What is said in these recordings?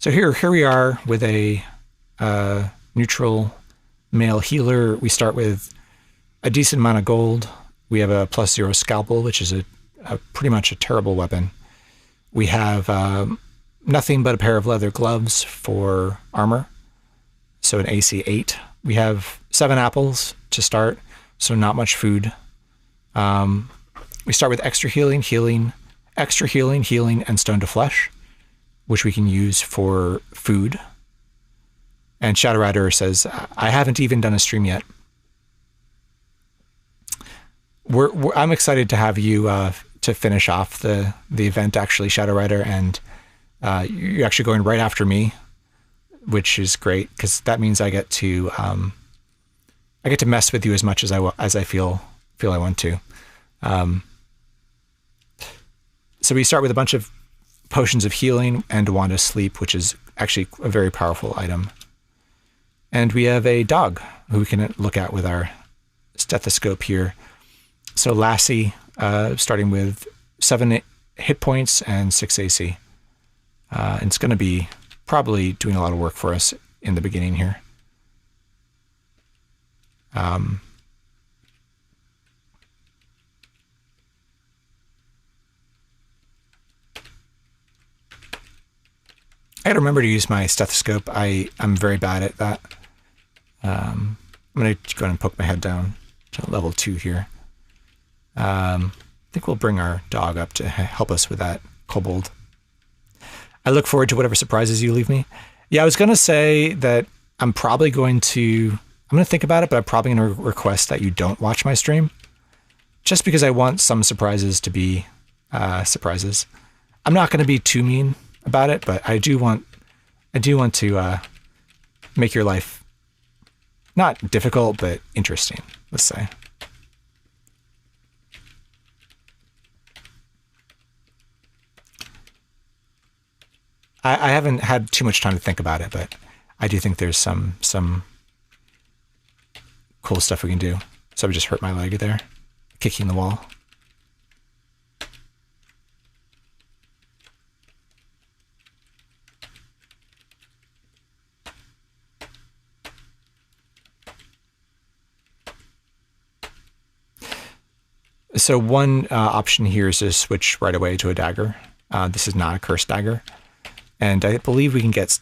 So here we are with a neutral male healer. We start with a decent amount of gold. We have a +0 scalpel, which is a pretty much a terrible weapon. We have nothing but a pair of leather gloves for armor, so an AC 8. We have 7 apples to start, so not much food. We start with extra healing, extra healing, and stone to flesh, which we can use for food. And Shadow Rider says, I haven't even done a stream yet. I'm excited to have you to finish off the event, actually, Shadow Rider, and you're actually going right after me, which is great because that means I get to mess with you as much as I feel I want to. So we start with a bunch of potions of healing and Wand of Sleep, which is actually a very powerful item. And we have a dog who we can look at with our stethoscope here. So Lassie, starting with 7 hit points and 6 AC. And it's going to be probably doing a lot of work for us in the beginning here. I gotta remember to use my stethoscope. I'm very bad at that. I'm gonna go ahead and poke my head down to level 2 here. I think we'll bring our dog up to help us with that kobold. I look forward to whatever surprises you leave me. Yeah, I was gonna say that I'm gonna think about it, but I'm probably gonna request that you don't watch my stream, just because I want some surprises to be surprises. I'm not gonna be too mean about it, but I do want to make your life not difficult, but interesting, let's say. I haven't had too much time to think about it, but I do think there's some cool stuff we can do. So I just hurt my leg there, kicking the wall. So one option here is to switch right away to a dagger. This is not a cursed dagger. And I believe we can get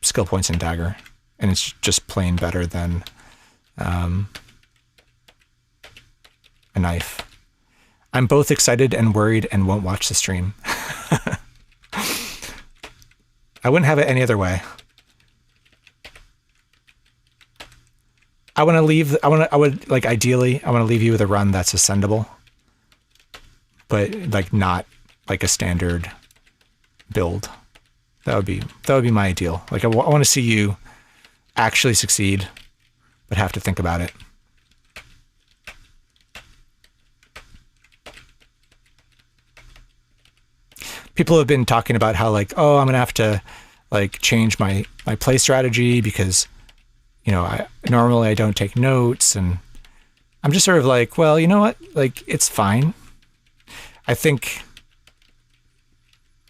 skill points in dagger. And it's just plain better than a knife. I'm both excited and worried and won't watch the stream. I wouldn't have it any other way. Ideally, I want to leave you with a run that's ascendable, but like not like a standard build. That would be my ideal. Like I want to see you actually succeed, but have to think about it. People have been talking about how like, oh, I'm going to have to like change my play strategy because, you know, normally I don't take notes, and I'm just sort of like, well, you know what? Like, it's fine. I think,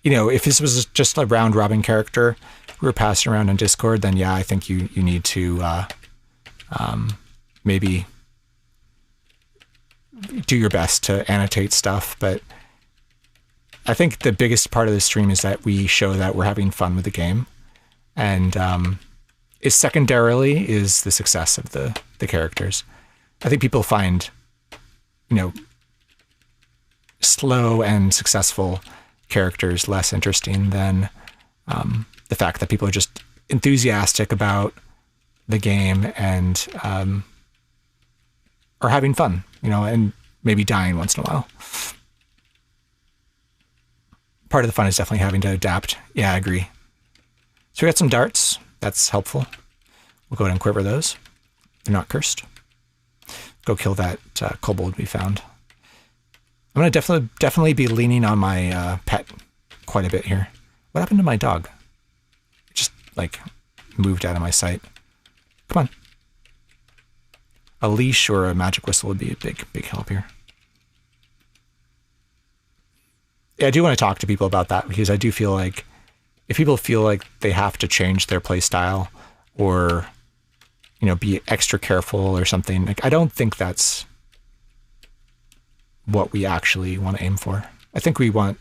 you know, if this was just a round robin character we were passing around on Discord, then yeah, I think you need to maybe do your best to annotate stuff. But I think the biggest part of the stream is that we show that we're having fun with the game, and is secondarily is the success of the characters. I think people find, you know, slow and successful characters less interesting than the fact that people are just enthusiastic about the game and are having fun, you know, and maybe dying once in a while. Part of the fun is definitely having to adapt. Yeah, I agree. So we got some darts. That's helpful. We'll go ahead and quiver those. They're not cursed. Go kill that kobold we found. I'm going to definitely be leaning on my pet quite a bit here. What happened to my dog? It just like moved out of my sight. Come on. A leash or a magic whistle would be a big help here. Yeah, I do want to talk to people about that because I do feel like if people feel like they have to change their play style or, you know, be extra careful or something, like I don't think that's what we actually want to aim for. I think we want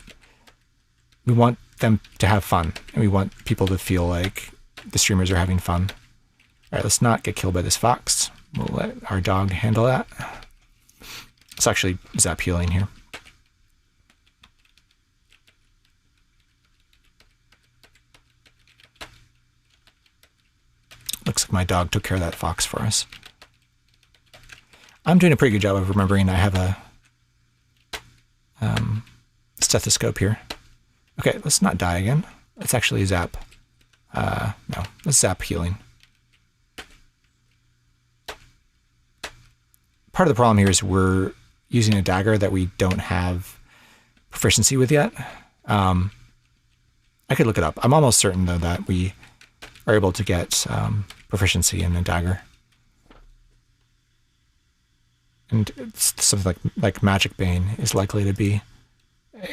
them to have fun, and we want people to feel like the streamers are having fun. All right, let's not get killed by this fox. We'll let our dog handle that. Let's actually zap healing here. Looks like my dog took care of that fox for us. I'm doing a pretty good job of remembering I have a stethoscope here. Okay, let's not die again. Let's actually zap. No, let's zap healing. Part of the problem here is we're using a dagger that we don't have proficiency with yet. I could look it up. I'm almost certain, though, that we are able to get proficiency in a dagger. And it's something like Magic Bane is likely to be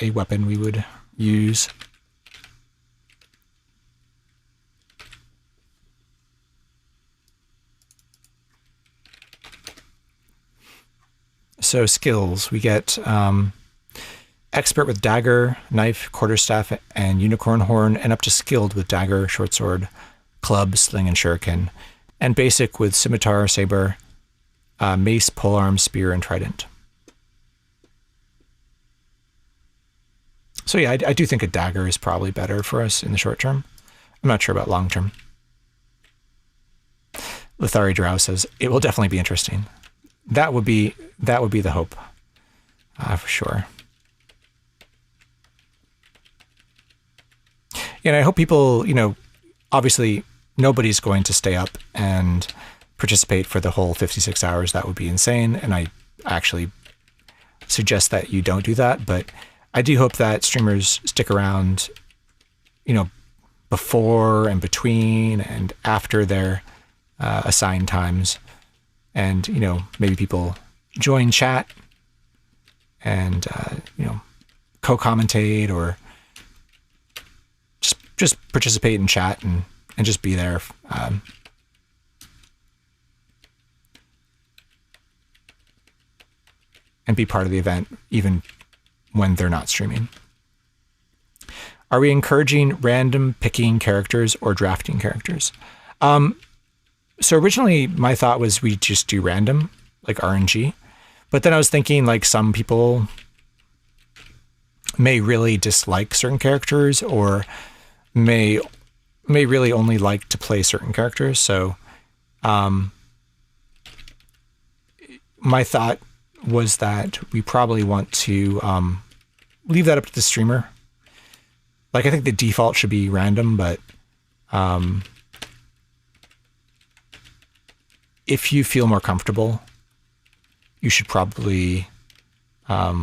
a weapon we would use. So skills, we get expert with dagger, knife, quarterstaff, and unicorn horn, and up to skilled with dagger, short sword, club, sling, and shuriken, and basic with scimitar, saber, mace, polearm, spear, and trident. So yeah, I do think a dagger is probably better for us in the short term. I'm not sure about long term. Lithari Drow says, it will definitely be interesting. That would be the hope, for sure. And I hope people, you know, obviously nobody's going to stay up and participate for the whole 56 hours. That would be insane. And I actually suggest that you don't do that. But I do hope that streamers stick around, you know, before and between and after their assigned times. And, you know, maybe people join chat and, you know, co-commentate or just participate in chat and just be there. And be part of the event, even when they're not streaming. Are we encouraging random picking characters or drafting characters? So originally my thought was we just do random, like RNG. But then I was thinking like some people may really dislike certain characters or may really only like to play certain characters. So my thought was that we probably want to leave that up to the streamer. Like I think the default should be random, but if you feel more comfortable, you should probably sorry,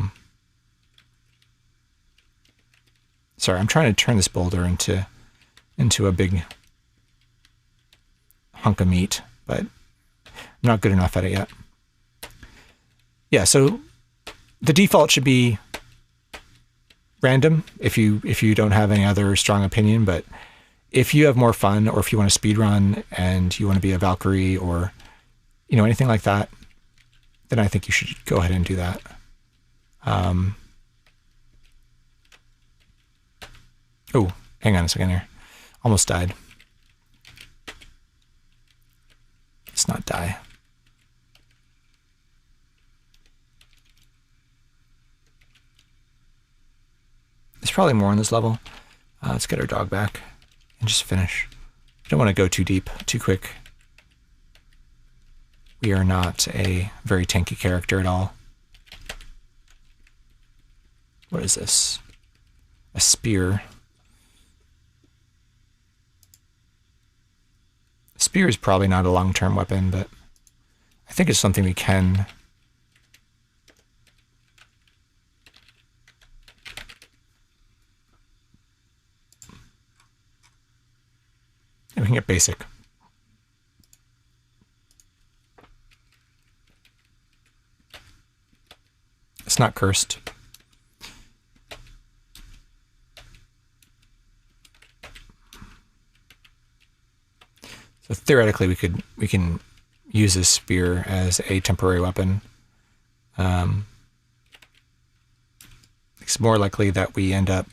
I'm trying to turn this boulder into a big hunk of meat, but I'm not good enough at it yet. Yeah, so the default should be random if you don't have any other strong opinion, but if you have more fun or if you want to speed run and you want to be a Valkyrie or you know anything like that, then I think you should go ahead and do that. Oh, hang on a second here. Almost died. Let's not die. There's probably more on this level. Let's get our dog back and just finish. Don't want to go too deep, too quick. We are not a very tanky character at all. What is this? A spear. A spear is probably not a long-term weapon, but I think it's something we can... We can get basic. It's not cursed. So theoretically, we can use this spear as a temporary weapon. It's more likely that we end up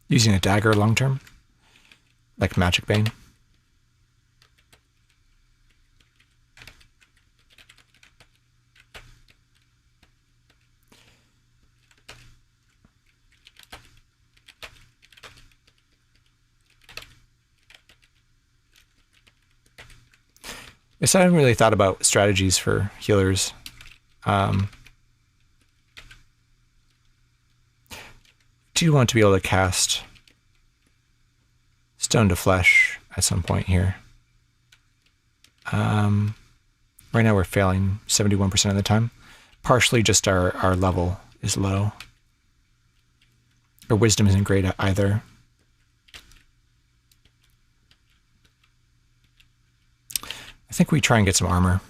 using a dagger long term, like Magic Bane. Yes, I haven't really thought about strategies for healers. Do you want to be able to cast Stone to Flesh at some point here? Right now we're failing 71% of the time. Partially just our level is low. Our wisdom isn't great either. I think we try and get some armor.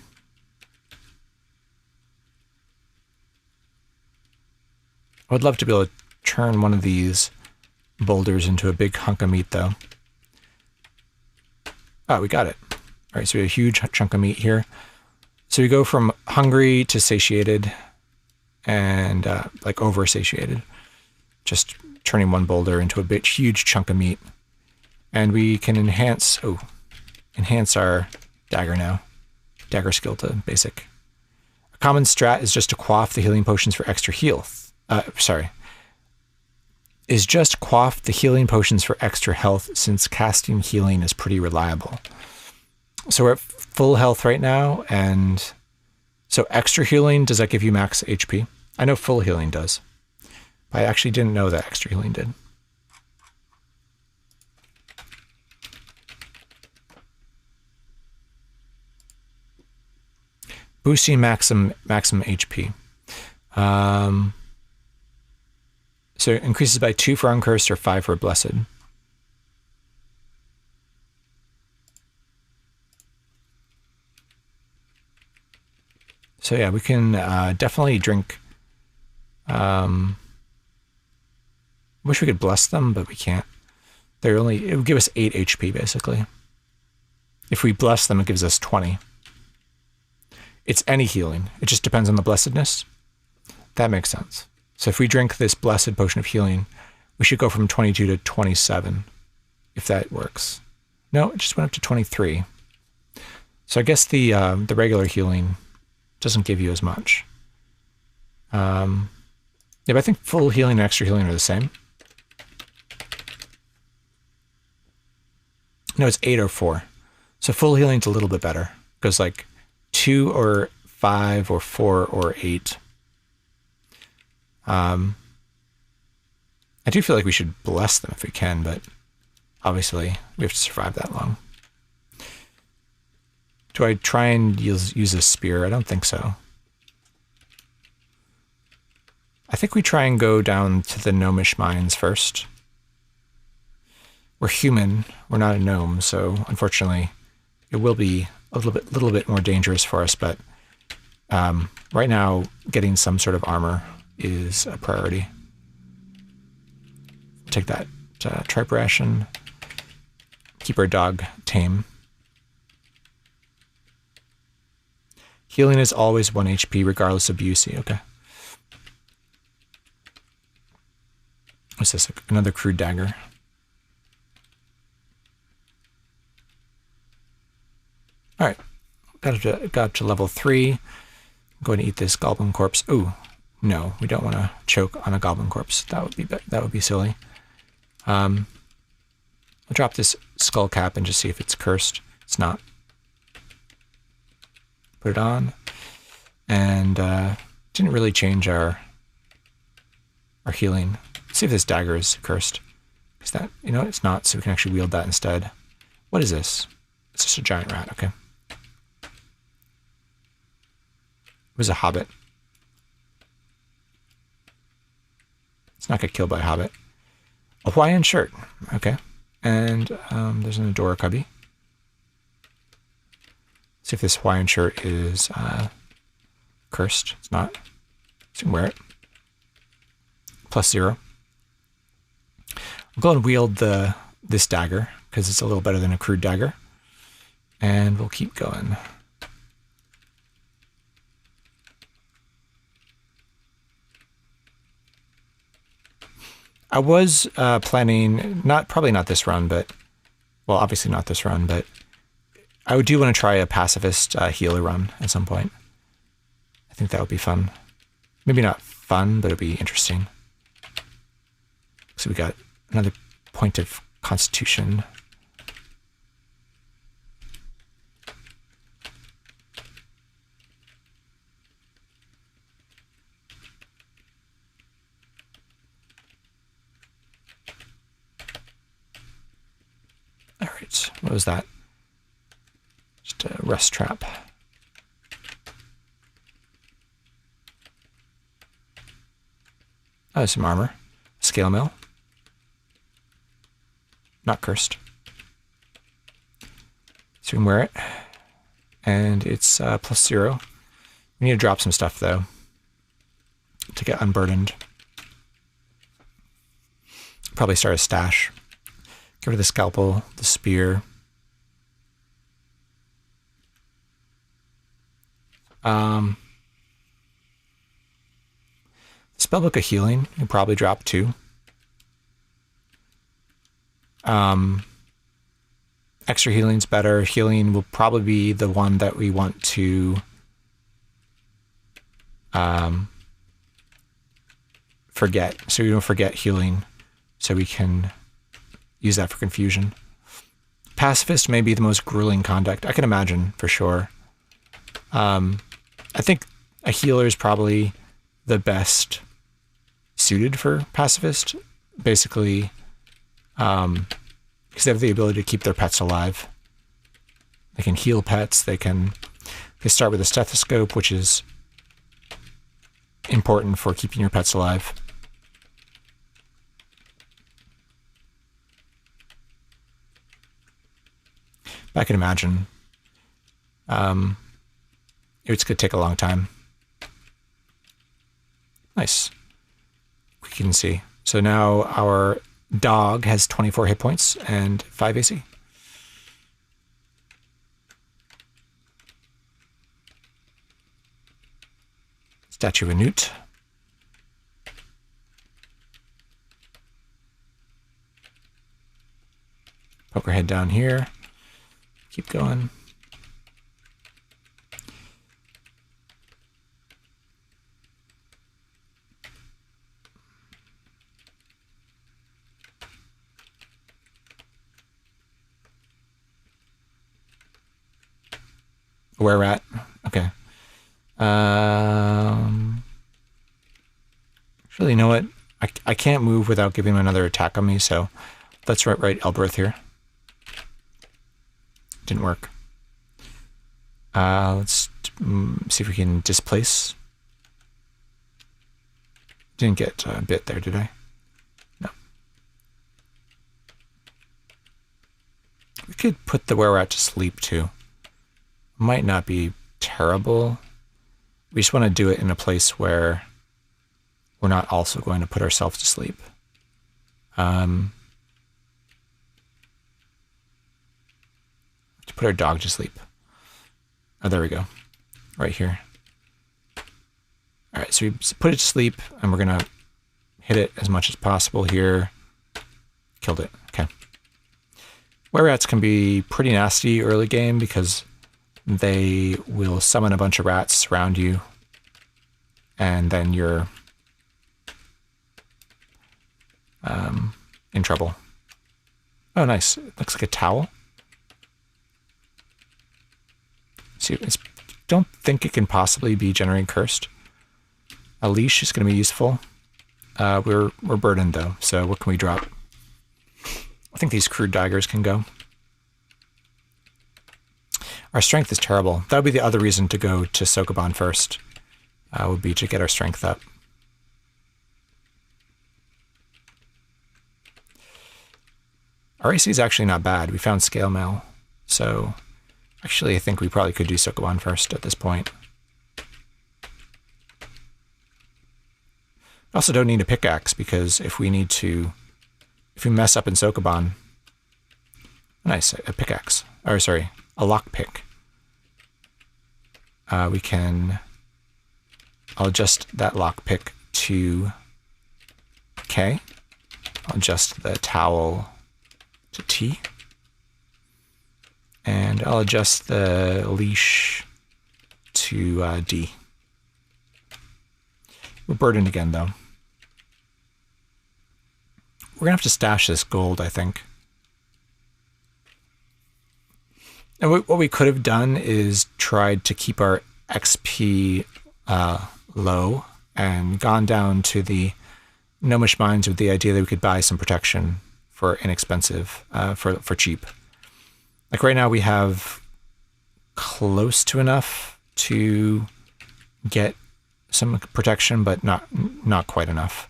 I would love to be able to turn one of these boulders into a big hunk of meat, though. Oh, we got it. All right, so we have a huge chunk of meat here. So we go from hungry to satiated and like over-satiated. Just turning one boulder into a big, huge chunk of meat. And we can enhance our dagger now. Dagger skill to basic. A common strat is just to quaff the healing potions for extra health. Is just quaff the healing potions for extra health, since casting healing is pretty reliable. So we're at full health right now, and so extra healing, does that give you max HP? I know full healing does. But I actually didn't know that extra healing did. Boosting maximum HP. So it increases by 2 for Uncursed or 5 for Blessed. So yeah, we can definitely drink. Wish we could bless them, but we can't. It would give us 8 HP basically. If we bless them, it gives us 20. It's any healing. It just depends on the blessedness. That makes sense. So if we drink this blessed potion of healing, we should go from 22 to 27, if that works. No, it just went up to 23. So I guess the regular healing doesn't give you as much. Yeah, but I think full healing and extra healing are the same. No, it's 8 or 4. So full healing's a little bit better. It goes like 2 or 5 or 4 or 8. I do feel like we should bless them if we can, but obviously we have to survive that long. Do I try and use a spear? I don't think so. I think we try and go down to the gnomish mines first. We're human, we're not a gnome, so unfortunately it will be a little bit more dangerous for us, but right now getting some sort of armor is a priority. Take that tripe ration, keep our dog tame. Healing is always 1 HP regardless of UC, okay. What's this, another crude dagger? All right, got up to level 3. I'm going to eat this goblin corpse. Ooh, no, we don't want to choke on a goblin corpse. That would be silly. I'll drop this skull cap and just see if it's cursed. It's not. Put it on, and didn't really change our healing. Let's see if this dagger is cursed. Is that, you know, it's not, so we can actually wield that instead. What is this? It's just a giant rat. Okay. It was a hobbit. Let's not get killed by a hobbit. A Hawaiian shirt. Okay. And there's an Adora cubby. See if this Hawaiian shirt is cursed. It's not. So you can wear it. +0. I'll go and wield this dagger because it's a little better than a crude dagger. And we'll keep going. I was planning, probably not this run, but, well, obviously not this run, but I do want to try a pacifist healer run at some point. I think that would be fun. Maybe not fun, but it'd be interesting. So we got another point of constitution. All right, what was that? Just a rest trap. Oh, some armor. Scale mail. Not cursed. So we can wear it. And it's +0. We need to drop some stuff, though, to get unburdened. Probably start a stash. Get rid of the scalpel, the spear. Spellbook of healing, you probably drop 2. Extra healing's better. Healing will probably be the one that we want to forget. So we don't forget healing, so we can use that for confusion. Pacifist may be the most grueling conduct. I can imagine, for sure. I think a healer is probably the best suited for pacifist. Basically, because they have the ability to keep their pets alive. They can heal pets. They start with a stethoscope, which is important for keeping your pets alive. I can imagine it's going to take a long time. Nice. We can see. So now our dog has 24 hit points and 5 AC. Statue of Newt. Poke our head down here. Keep going. Where we're at? Okay. Actually, you know what? I can't move without giving him another attack on me, so let's write Elberth here. Didn't work. Let's see if we can displace. Didn't get a bit there, did I? No. We could put the where we're at to sleep, too. Might not be terrible. We just want to do it in a place where we're not also going to put ourselves to sleep. To put our dog to sleep. Oh, there we go. Right here. All right, so we put it to sleep, and we're going to hit it as much as possible here. Killed it. Okay. Were-rats can be pretty nasty early game because they will summon a bunch of rats around you, and then you're in trouble. Oh, nice. It looks like a towel. See, don't think it can possibly be generating cursed. A leash is going to be useful. We're burdened, though, so what can we drop? I think these crude daggers can go. Our strength is terrible. That would be the other reason to go to Sokoban first, would be to get our strength up. Our AC is actually not bad. We found scale mail, so actually I think we probably could do Sokoban first at this point. We also don't need a pickaxe because if we if we mess up in Sokoban, nice, a pickaxe, or sorry, a lockpick. We can, I'll adjust that lockpick to K. I'll adjust the towel to T. And I'll adjust the leash to D. We're burdened again, though. We're going to have to stash this gold, I think. And what we could have done is tried to keep our XP low and gone down to the Gnomish Mines with the idea that we could buy some protection for inexpensive, for cheap. Like right now we have close to enough to get some protection, but not quite enough.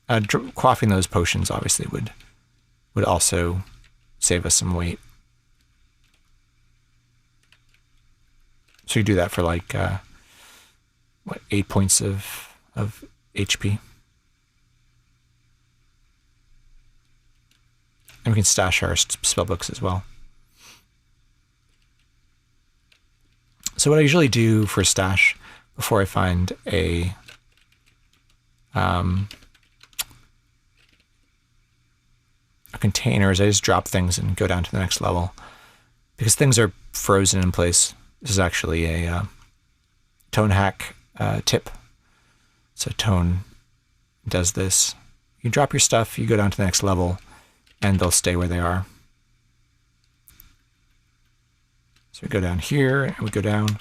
Quaffing those potions obviously would also save us some weight. So you do that for like what, 8 points of HP. And we can stash our spellbooks as well. So what I usually do for stash before I find a container is I just drop things and go down to the next level. Because things are frozen in place. This is actually a Tone hack tip. So Tone does this. You drop your stuff, you go down to the next level, and they'll stay where they are. So we go down here, and we go down,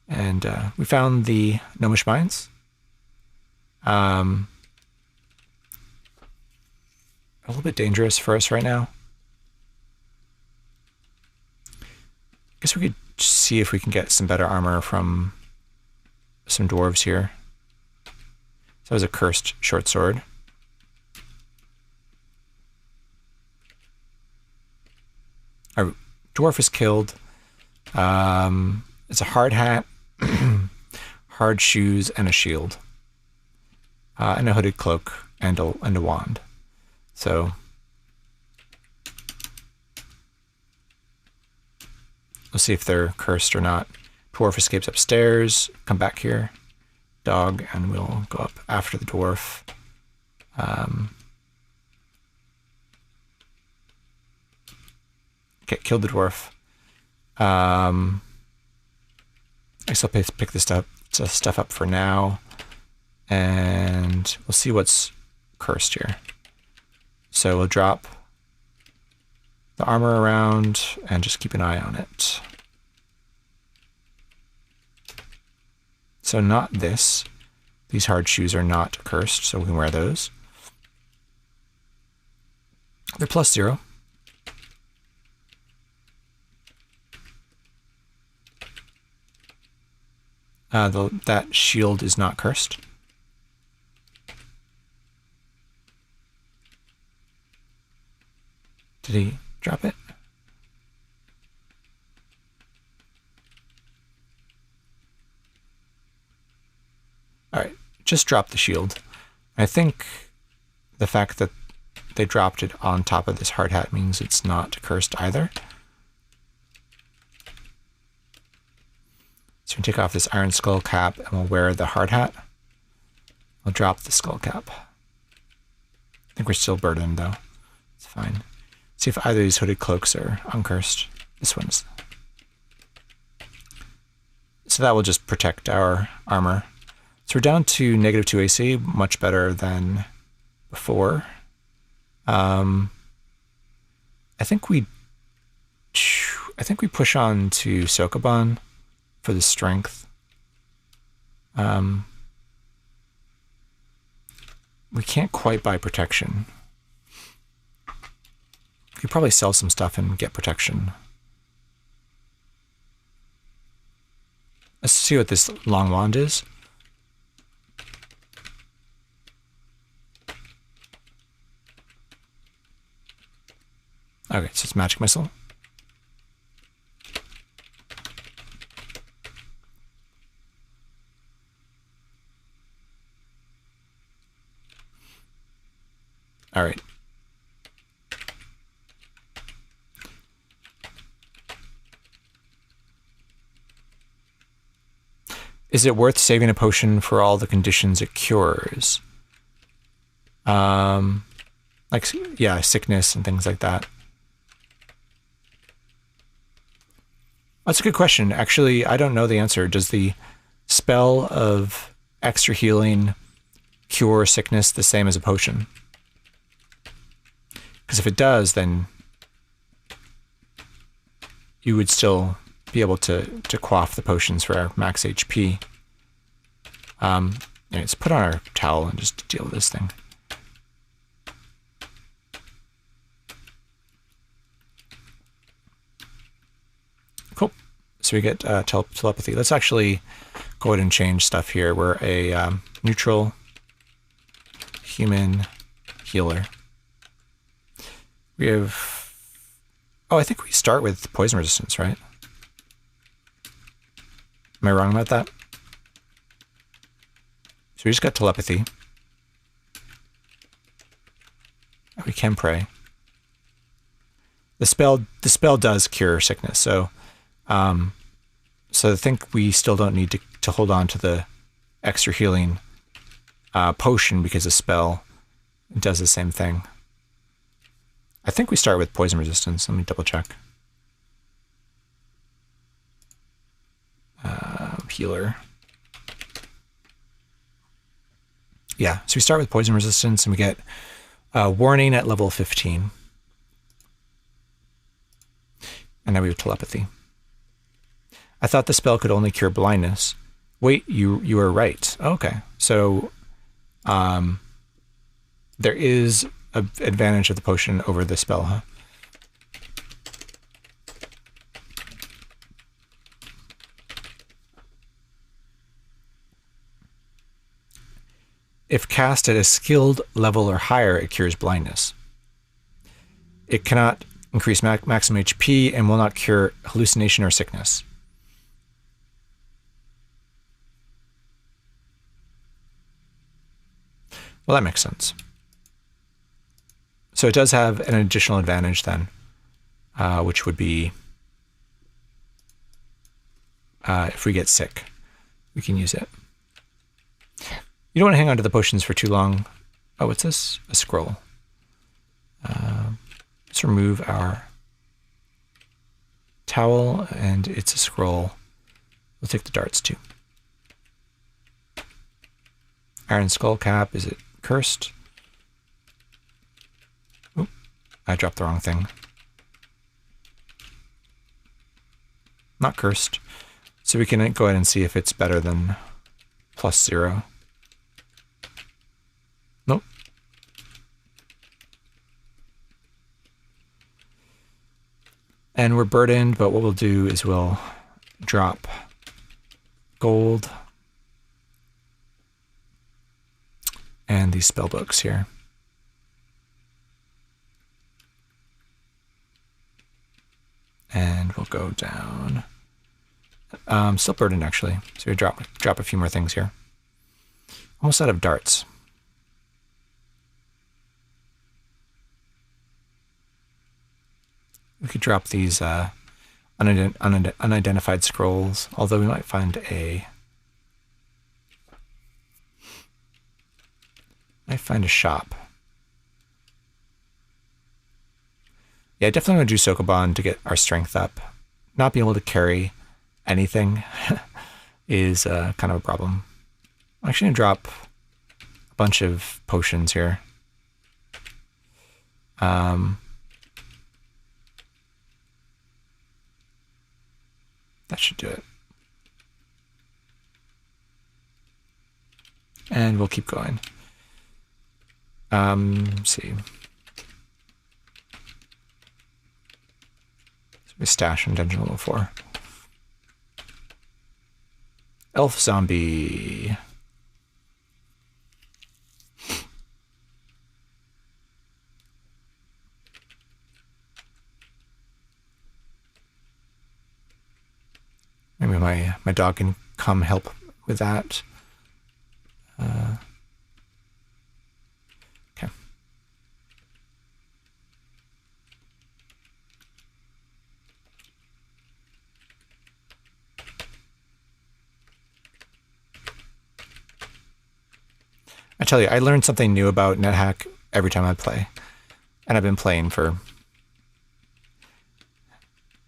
and we found the Gnomish Mines. A little bit dangerous for us right now. I guess we could see if we can get some better armor from some dwarves here. So that was a cursed short sword. Our dwarf is killed. It's a hard hat, hard shoes, and a shield. And a hooded cloak and a wand. So let's see if they're cursed or not. Dwarf escapes upstairs. Come back here. Dog, and we'll go up after the dwarf. Okay, killed the dwarf. I guess I'll pick this stuff up for now. And we'll see what's cursed here. So we'll drop the armor around and just keep an eye on it. So not this. These hard shoes are not cursed, so we can wear those. They're +0. That shield is not cursed. Did he drop it? All right, just drop the shield. I think the fact that they dropped it on top of this hard hat means it's not cursed either. So we take off this iron skull cap and we'll wear the hard hat. We'll drop the skull cap. I think we're still burdened though. It's fine. See if either of these hooded cloaks are uncursed. This one's. So that will just protect our armor. So we're down to -2 AC, much better than before. I think we push on to Sokoban for the strength. We can't quite buy protection. We could probably sell some stuff and get protection. Let's see what this long wand is. Okay, so it's magic missile. All right. Is it worth saving a potion for all the conditions it cures? Like, yeah, sickness and things like that. That's a good question. Actually, I don't know the answer. Does the spell of extra healing cure sickness the same as a potion? Because if it does, then you would still be able to quaff the potions for our max HP. Let's put on our towel and just deal with this thing. Cool. So we get telepathy. Let's actually go ahead and change stuff here. We're a neutral human healer. We have... Oh, I think we start with poison resistance, right? Am I wrong about that? So we just got telepathy. We can pray. The spell does cure sickness, so so I think we still don't need to hold on to the extra healing potion because the spell does the same thing. I think we start with poison resistance. Let me double check. Healer. Yeah, so we start with poison resistance and we get warning at level 15. And now we have telepathy. I thought the spell could only cure blindness. Wait, you are right. Okay, so there is an advantage of the potion over the spell, huh? If cast at a skilled level or higher, it cures blindness. It cannot increase maximum HP and will not cure hallucination or sickness. Well, that makes sense. So it does have an additional advantage then, which would be if we get sick, we can use it. You don't want to hang on to the potions for too long. Oh, what's this? A scroll. Let's remove our towel, and it's a scroll. We'll take the darts too. Iron skull cap. Is it cursed? Oop, I dropped the wrong thing. Not cursed. So we can go ahead and see if it's better than +0. Nope. And we're burdened, but what we'll do is we'll drop gold and these spell books here. And we'll go down. Still burdened actually. So we drop a few more things here. Almost out of darts. We could drop these unidentified scrolls, although we might find a shop. Yeah, definitely want to do Sokoban to get our strength up. Not being able to carry anything is kind of a problem. I'm actually going to drop a bunch of potions here. That should do it. And we'll keep going. Let's see. So we stash in dungeon level 4. Elf zombie. Maybe my dog can come help with that. Okay. tell you, I learned something new about NetHack every time I play. And I've been playing for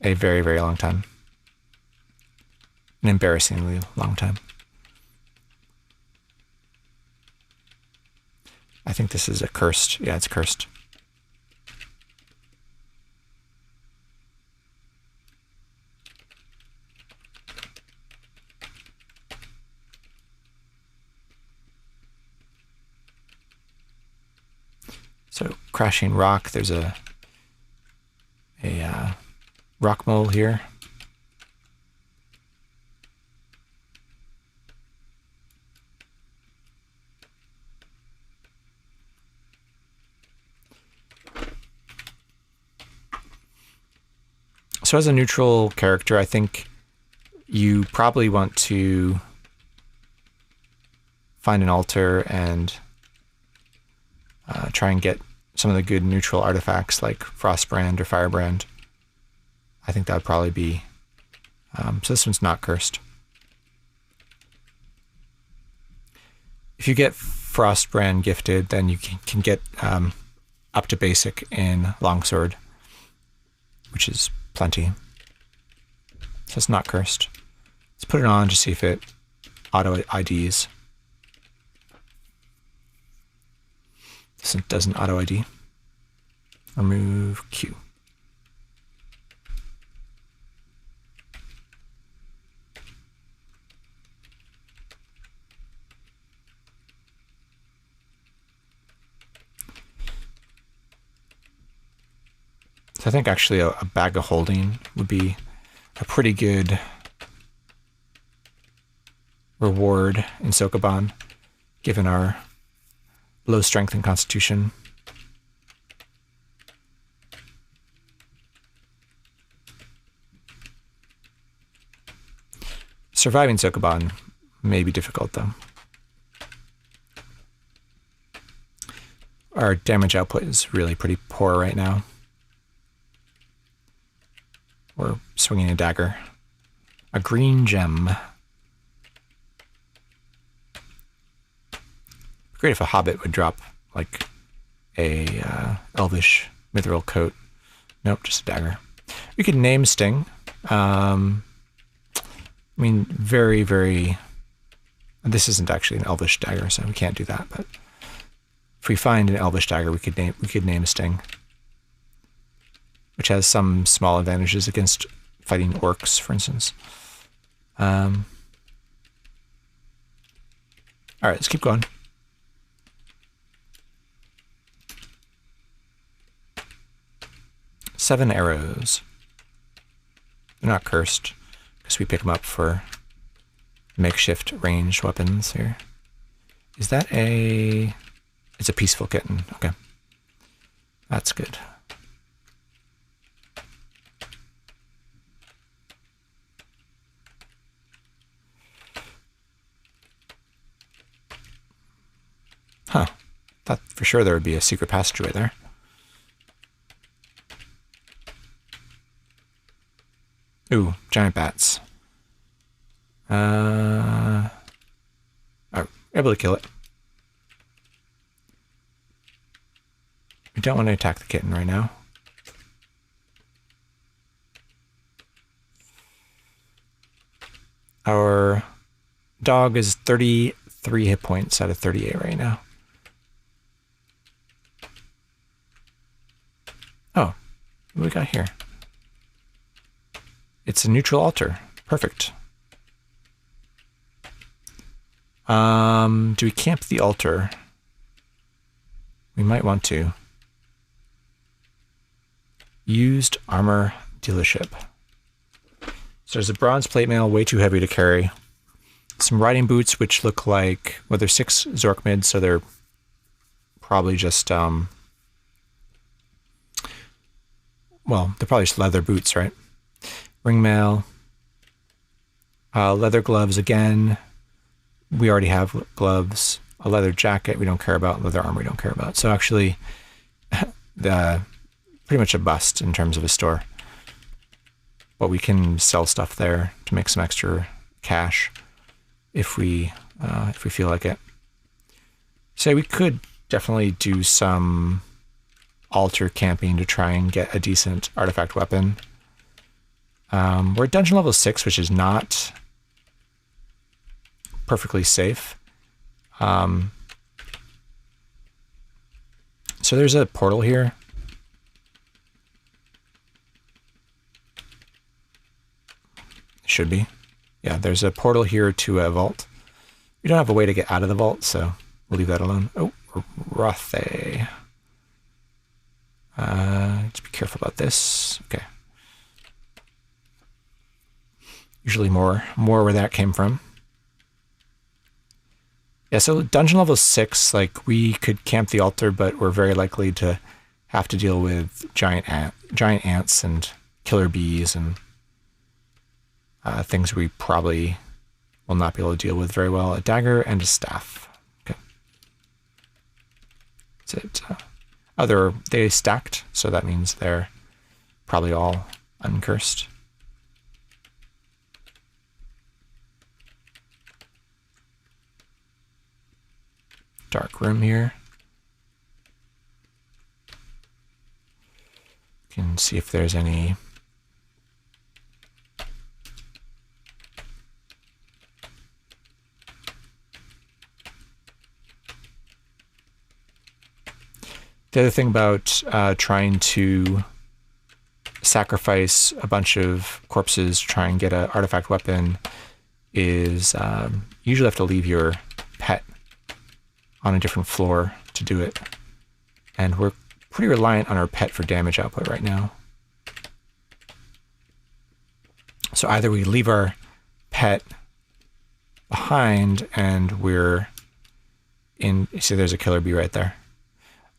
a very, very long time. An embarrassingly long time. I think this is a cursed. Yeah, it's cursed. So crashing rock, there's a rock mole here. So as a neutral character, I think you probably want to find an altar and try and get some of the good neutral artifacts like Frostbrand or Firebrand. I think that would probably be... so this one's not cursed. If you get Frostbrand gifted, then you can get up to basic in Longsword, which is plenty. So it's not cursed. Let's put it on to see if it auto IDs. This doesn't auto ID. Remove Q. So I think actually a bag of holding would be a pretty good reward in Sokoban, given our low strength and constitution. Surviving Sokoban may be difficult, though. Our damage output is really pretty poor right now. We're swinging a dagger. A green gem. Great if a hobbit would drop like a elvish mithril coat. Nope, just a dagger. We could name Sting. I mean, very, very... This isn't actually an elvish dagger, so we can't do that. But if we find an elvish dagger, we could name Sting, which has some small advantages against fighting orcs, for instance. All right, let's keep going. Seven arrows. They're not cursed, because we pick them up for makeshift ranged weapons here. Is that a... It's a peaceful kitten. Okay. That's good. Huh. Thought for sure there would be a secret passageway there. Ooh, giant bats. Oh, able to kill it. We don't want to attack the kitten right now. Our dog is 33 hit points out of 38 right now. Oh, what do we got here? It's a neutral altar. Perfect. Do we camp the altar? We might want to. Used armor dealership. So there's a bronze plate mail, way too heavy to carry. Some riding boots, which look like, well, they're 6 Zork mids, so they're probably just, well, they're probably just leather boots, right? Ring mail. Leather gloves again. We already have gloves. A leather jacket we don't care about. Leather armor we don't care about. So actually, pretty much a bust in terms of a store. But we can sell stuff there to make some extra cash if we feel like it. So we could definitely do some altar camping to try and get a decent artifact weapon. We're at dungeon level 6, which is not perfectly safe. So there's a portal here. Should be. Yeah, there's a portal here to a vault. We don't have a way to get out of the vault, so we'll leave that alone. Oh, Rothe. Just be careful about this. Okay. Usually more where that came from. Yeah, so dungeon level 6, like, we could camp the altar, but we're very likely to have to deal with giant ants and killer bees and things we probably will not be able to deal with very well. A dagger and a staff. Okay. That's it. They stacked, so that means they're probably all uncursed. Dark room here. Can see if there's any the other thing about trying to sacrifice a bunch of corpses to try and get an artifact weapon is you usually have to leave your pet on a different floor to do it. And we're pretty reliant on our pet for damage output right now. So either we leave our pet behind and we're in, see there's a killer bee right there.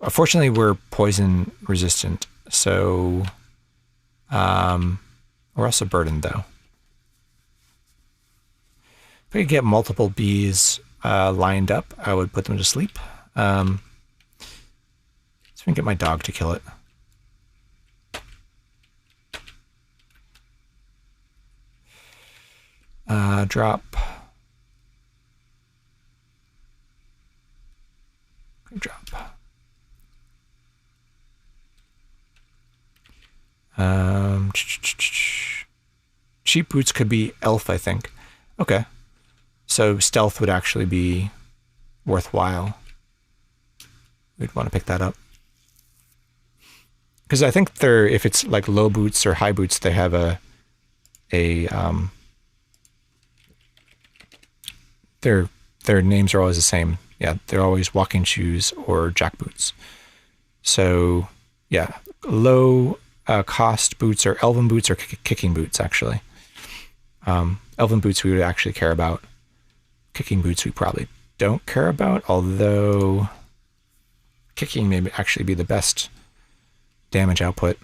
Fortunately, we're poison resistant, so we're also burdened though. If I could get multiple bees lined up, I would put them to sleep. So I can get my dog to kill it. Drop. Drop. Cheap boots could be elf, I think. Okay. So stealth would actually be worthwhile. We'd want to pick that up. Because I think they're, if it's like low boots or high boots, they have their names are always the same. Yeah, they're always walking shoes or jack boots. So yeah, low cost boots are elven boots or kicking boots, actually. Elven boots we would actually care about. Kicking boots we probably don't care about, although kicking may actually be the best damage output.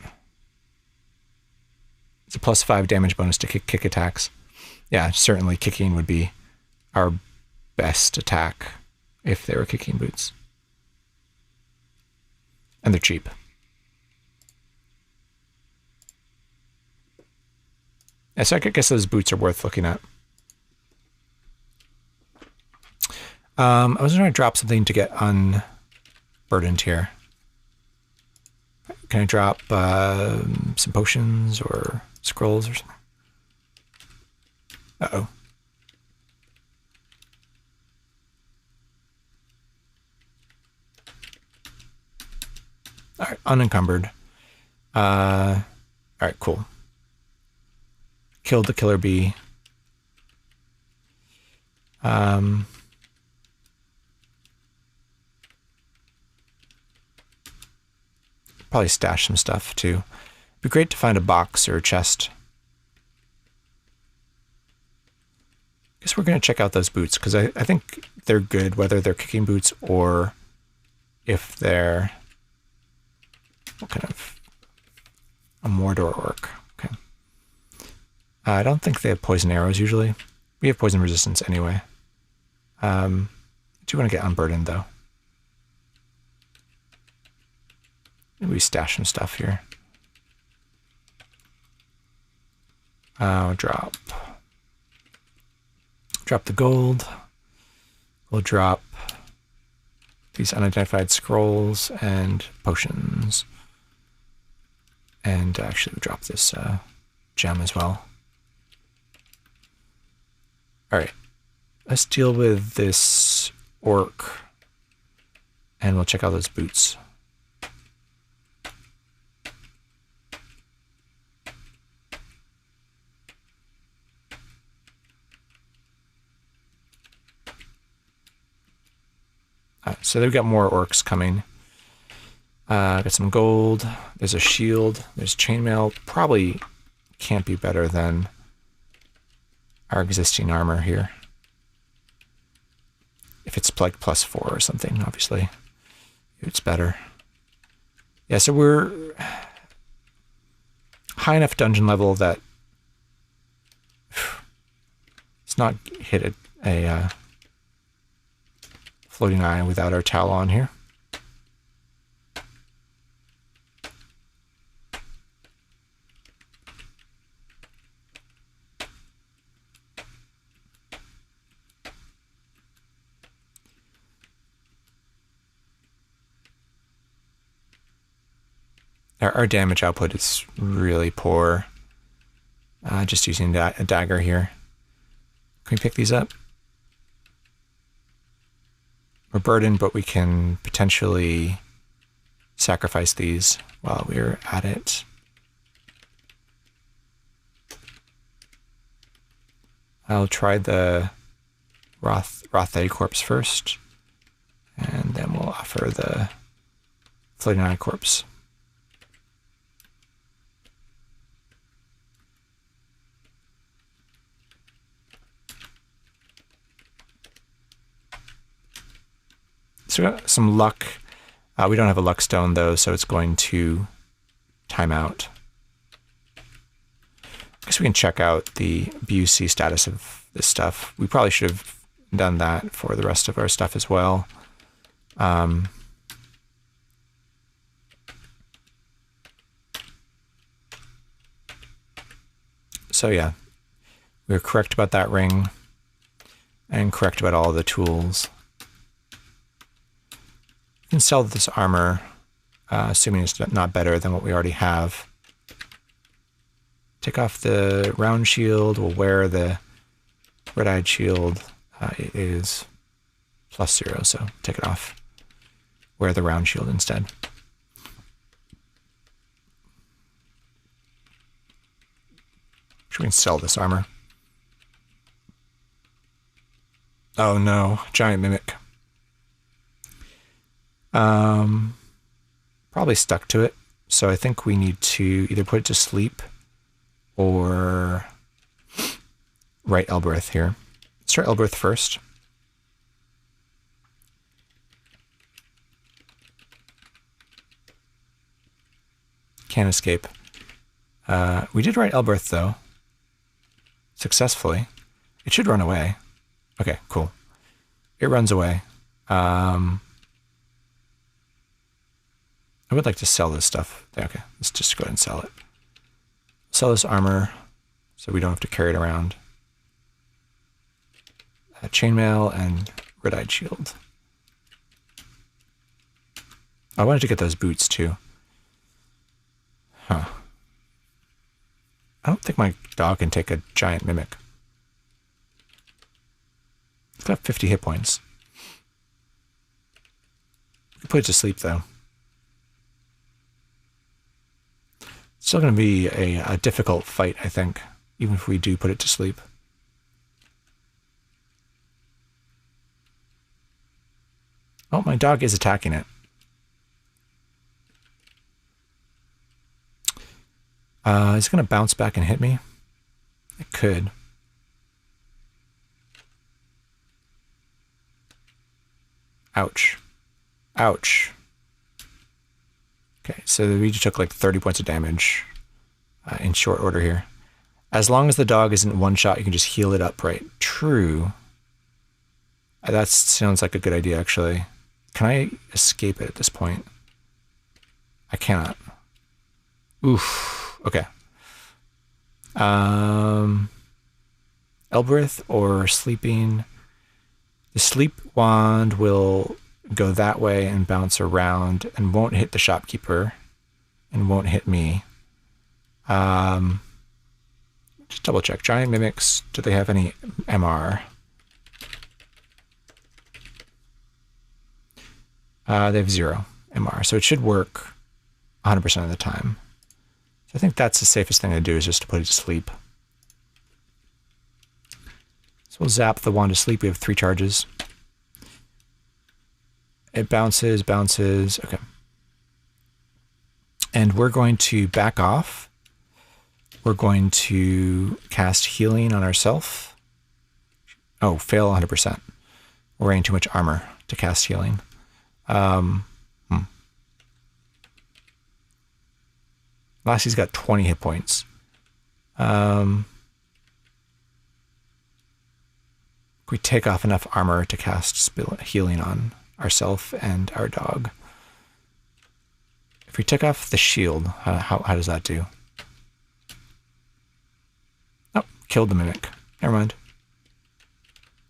It's a +5 damage bonus to kick attacks. Yeah, certainly kicking would be our best attack if they were kicking boots. And they're cheap. Yeah, so I guess those boots are worth looking at. I was going to drop something to get unburdened here. Can I drop some potions or scrolls or something? Uh-oh. All right, unencumbered. All right, cool. Killed the killer bee. Probably stash some stuff too. Be great to find a box or a chest. Guess we're gonna check out those boots because I think they're good, whether they're kicking boots or if they're what kind of a Mordor orc. Okay. I don't think they have poison arrows usually. We have poison resistance anyway. I do want to get unburdened though. Maybe we stash some stuff here. Drop the gold. We'll drop these unidentified scrolls and potions. And actually we drop this gem as well. Alright, let's deal with this orc. And we'll check out those boots. So they've got more orcs coming. Got some gold. There's a shield. There's chainmail. Probably can't be better than our existing armor here. If it's like +4 or something, obviously, it's better. Yeah, so we're high enough dungeon level that it's not hit a floating eye without our towel on here. Our damage output is really poor. Just using a dagger here. Can we pick these up? We're burdened, but we can potentially sacrifice these while we're at it. I'll try the Rothay corpse first, and then we'll offer the floating eye corpse. So we got some luck. We don't have a luck stone though, so it's going to time out. I guess we can check out the BUC status of this stuff. We probably should have done that for the rest of our stuff as well. So yeah, we were correct about that ring and correct about all the tools. We can sell this armor, assuming it's not better than what we already have. Take off the round shield. We'll wear the red-eyed shield. It is +0, so take it off. Wear the round shield instead. We can sell this armor. Oh no, giant mimic. Probably stuck to it, so I think we need to either put it to sleep or write Elbereth here. Let's try Elbereth first. Can't escape. We did write Elbereth though. Successfully. It should run away. Okay, cool. It runs away. I would like to sell this stuff. Okay, let's just go ahead and sell it. Sell this armor so we don't have to carry it around. Chainmail and red-eyed shield. I wanted to get those boots too. Huh. I don't think my dog can take a giant mimic. It's got 50 hit points. We can put it to sleep though. It's still going to be a difficult fight, I think, even if we do put it to sleep. Oh, my dog is attacking it. Is it going to bounce back and hit me? It could. Ouch. Ouch. Okay, so we just took like 30 points of damage in short order here. As long as the dog isn't one shot, you can just heal it up, right? True. That sounds like a good idea, actually. Can I escape it at this point? I cannot. Oof. Okay. Elbereth or sleeping. The sleep wand will go that way and bounce around and won't hit the shopkeeper and won't hit me. Just double check. Giant mimics, do they have any MR? They have 0 MR, so it should work 100% of the time. So I think that's the safest thing to do, is just to put it to sleep. So we'll zap the wand to sleep. We have 3 charges. It bounces, bounces. Okay. And we're going to back off. We're going to cast healing on ourselves. Oh, fail 100%. We're wearing too much armor to cast healing. Lassie's got 20 hit points. We take off enough armor to cast healing on ourselves and our dog. If we take off the shield, how does that do? Oh, killed the mimic. Never mind.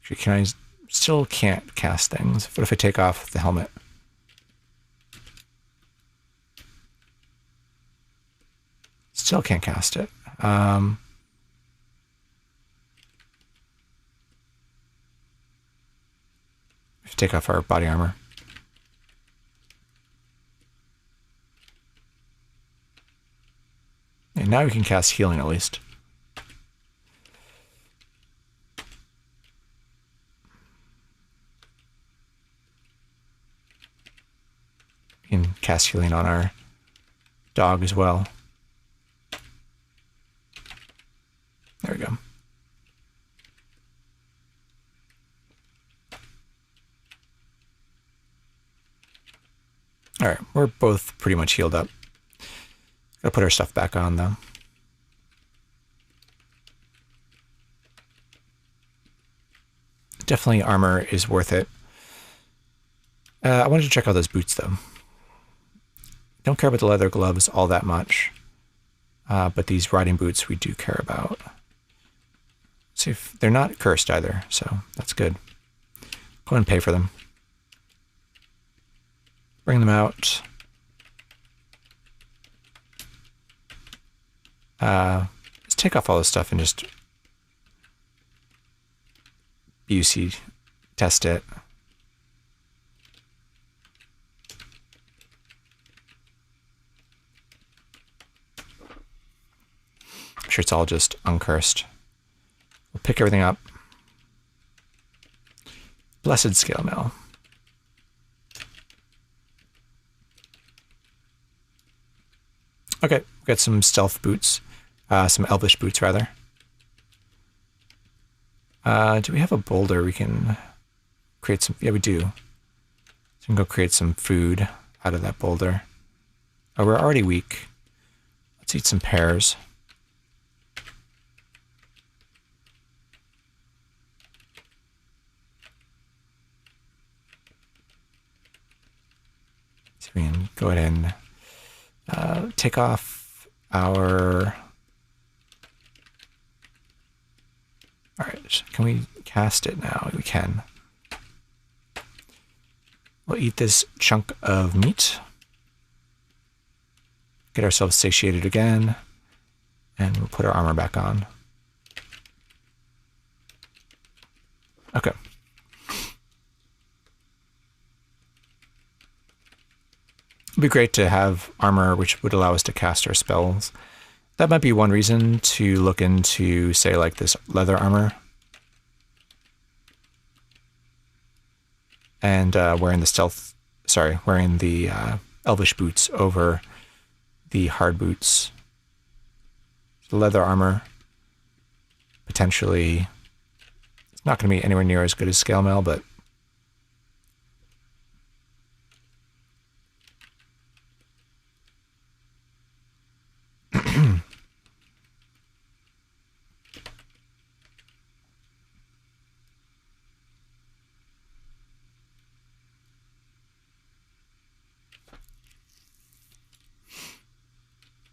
Actually, still can't cast things. What if I take off the helmet? Still can't cast it. Take off our body armor. And now we can cast healing at least. We can cast healing on our dog as well. There we go. All right, we're both pretty much healed up. Gotta put our stuff back on though. Definitely armor is worth it. I wanted to check out those boots though. Don't care about the leather gloves all that much, but these riding boots we do care about. See if they're not cursed either, so that's good. Go ahead and pay for them. Bring them out. Let's take off all this stuff and just UC test it. I'm sure it's all just uncursed. We'll pick everything up. Blessed scale mail. Okay, we've got some stealth boots, some elvish boots rather. Do we have a boulder we can create some? Yeah, we do. So we can go create some food out of that boulder. Oh, we're already weak. Let's eat some pears. So we can go ahead and take off our... All right, can we cast it now? We can. We'll eat this chunk of meat. Get ourselves satiated again. And we'll put our armor back on. Okay. It'd be great to have armor which would allow us to cast our spells. That might be one reason to look into, say, like this leather armor. And wearing the elvish boots over the hard boots. The leather armor, potentially, it's not going to be anywhere near as good as scale mail, but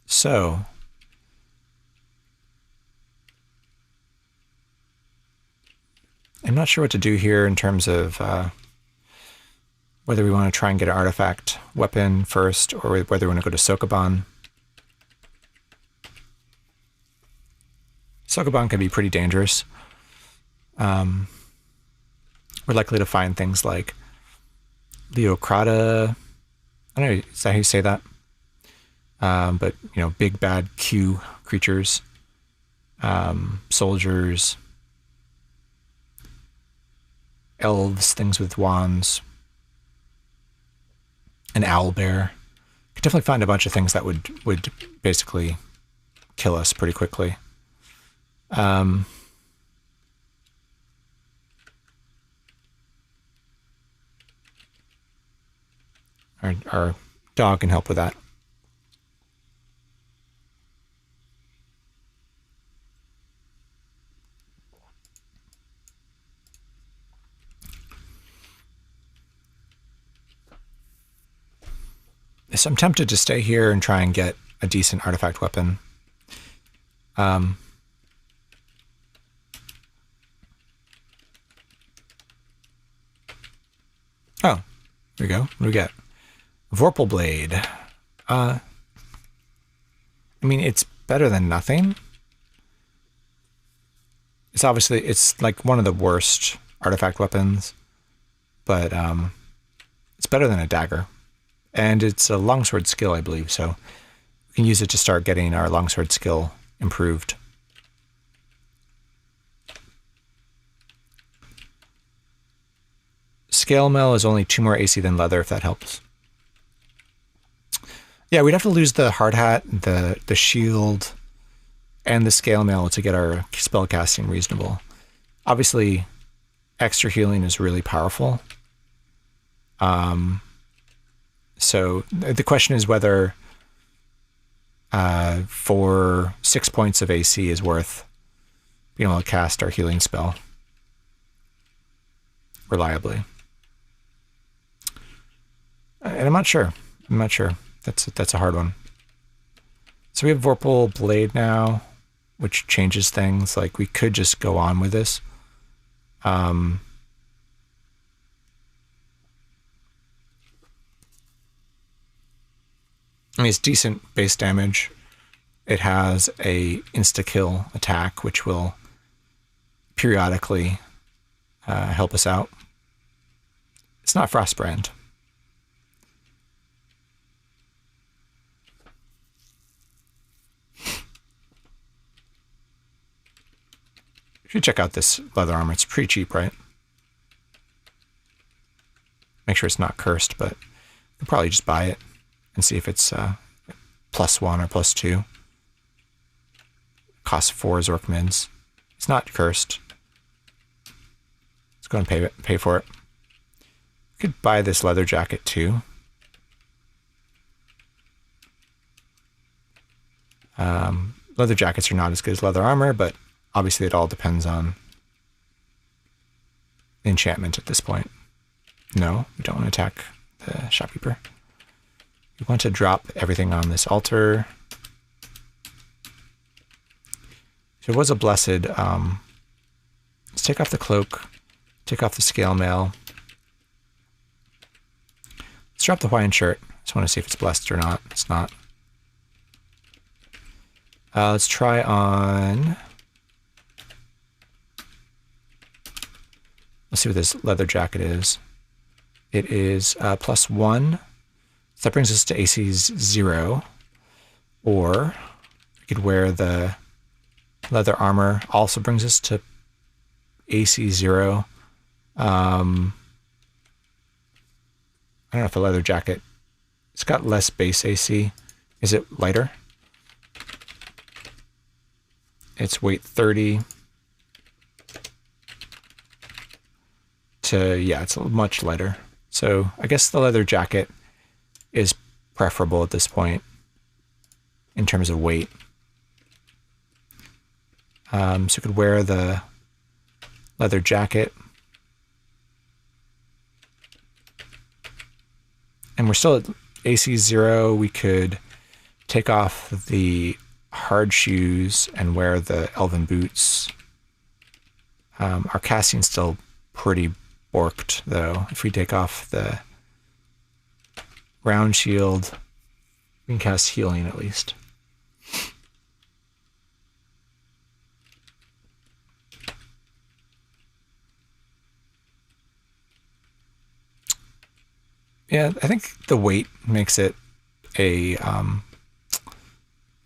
so I'm not sure what to do here in terms of whether we want to try and get an artifact weapon first or whether we want to go to Sokoban. Sokoban can be pretty dangerous. We're likely to find things like Leocrata. I don't know, is that how you say that? But, you know, big bad Q creatures, soldiers, elves, things with wands, an owl bear. Could definitely find a bunch of things that would basically kill us pretty quickly. Our dog can help with that. So I'm tempted to stay here and try and get a decent artifact weapon. Oh, here we go. What do we get? Vorpal Blade. I mean, it's better than nothing. It's obviously, it's like one of the worst artifact weapons, but it's better than a dagger. And it's a longsword skill, I believe, so we can use it to start getting our longsword skill improved. Scale mail is only 2 more AC than leather, if that helps. Yeah, we'd have to lose the hard hat, the shield, and the scale mail to get our spell casting reasonable. Obviously, extra healing is really powerful. So the question is whether for 6 points of AC is worth being able to cast our healing spell reliably. And I'm not sure. That's a hard one. So we have Vorpal Blade now, which changes things. Like, we could just go on with this. I mean, it's decent base damage. It has a insta-kill attack, which will periodically help us out. It's not Frostbrand. You should check out this leather armor. It's pretty cheap, right? Make sure it's not cursed, but you can probably just buy it and see if it's +1 or +2. Costs 4 Zork mids. It's not cursed. Let's go and pay for it. You could buy this leather jacket too. Leather jackets are not as good as leather armor, but obviously it all depends on enchantment at this point. No, we don't want to attack the shopkeeper. We want to drop everything on this altar. So it was a blessed. Let's take off the cloak, take off the scale mail. Let's drop the Hawaiian shirt. Just want to see if it's blessed or not. It's not. Let's try on. Let's see what this leather jacket is. It is +1. So that brings us to AC 0. Or we could wear the leather armor. Also brings us to AC 0. I don't know if the leather jacket, it's got less base AC. Is it lighter? It's weight 30. Yeah, it's much lighter. So I guess the leather jacket is preferable at this point in terms of weight. So you could wear the leather jacket. And we're still at AC 0. We could take off the hard shoes and wear the elven boots. Our casting's still pretty borked, though. If we take off the round shield. We can cast healing at least. Yeah, I think the weight makes it a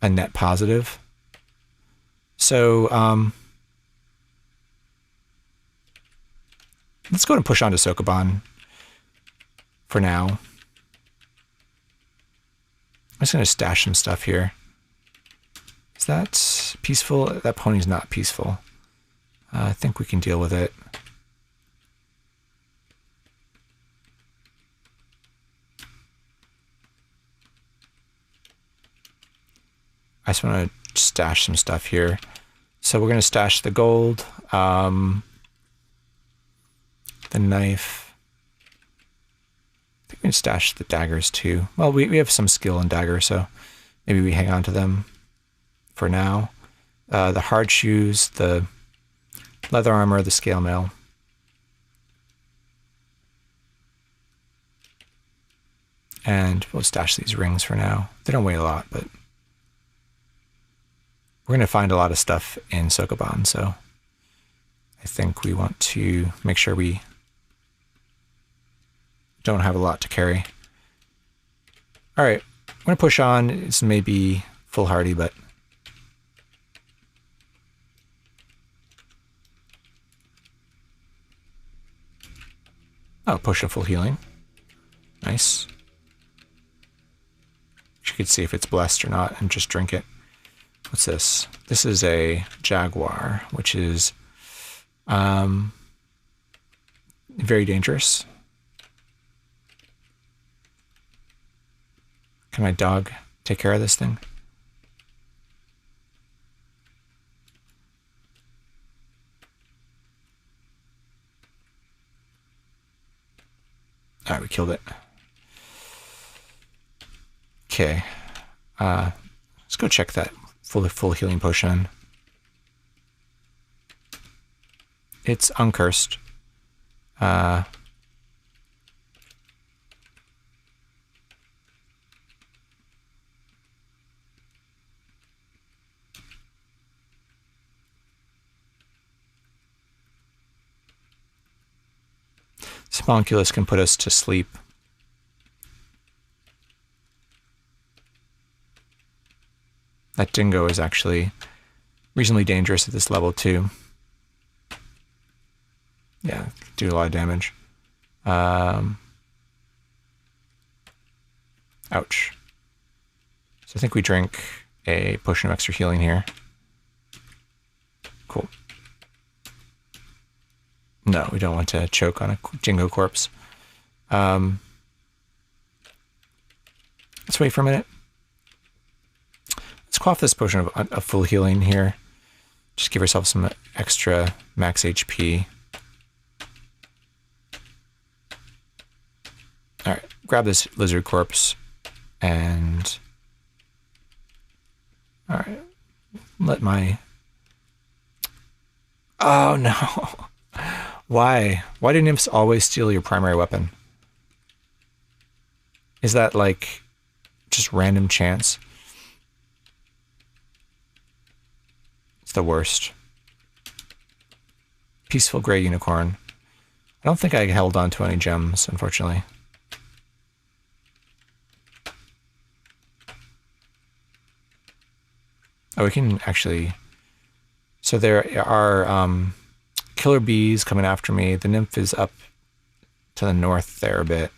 net positive. So let's go ahead and push on to Sokoban for now. I'm just going to stash some stuff here. Is that peaceful? That pony's not peaceful. I think we can deal with it. I just want to stash some stuff here. So we're going to stash the gold, the knife. I think we can stash the daggers too. Well, we have some skill in daggers, so maybe we hang on to them for now. The hard shoes, the leather armor, the scale mail. And we'll stash these rings for now. They don't weigh a lot, but we're going to find a lot of stuff in Sokoban, so I think we want to make sure we don't have a lot to carry. All right, I'm going to push on. It's maybe foolhardy, but oh, push a full healing. Nice. You could see if it's blessed or not and just drink it. What's this? This is a jaguar, which is very dangerous. Can my dog take care of this thing? All right, we killed it. Okay. Let's go check that full healing potion. It's uncursed. Homunculus can put us to sleep. That dingo is actually reasonably dangerous at this level too. Yeah, do a lot of damage. Ouch. So I think we drink a potion of extra healing here. Cool. No, we don't want to choke on a dingo corpse. Let's wait for a minute. Let's quaff this potion of full healing here. Just give ourselves some extra max HP. All right, grab this lizard corpse and all right, let my. Oh no! Why? Why do nymphs always steal your primary weapon? Is that like just random chance? It's the worst. Peaceful gray unicorn. I don't think I held on to any gems, unfortunately. Oh, we can actually. So there are killer bees coming after me. The nymph is up to the north there a bit.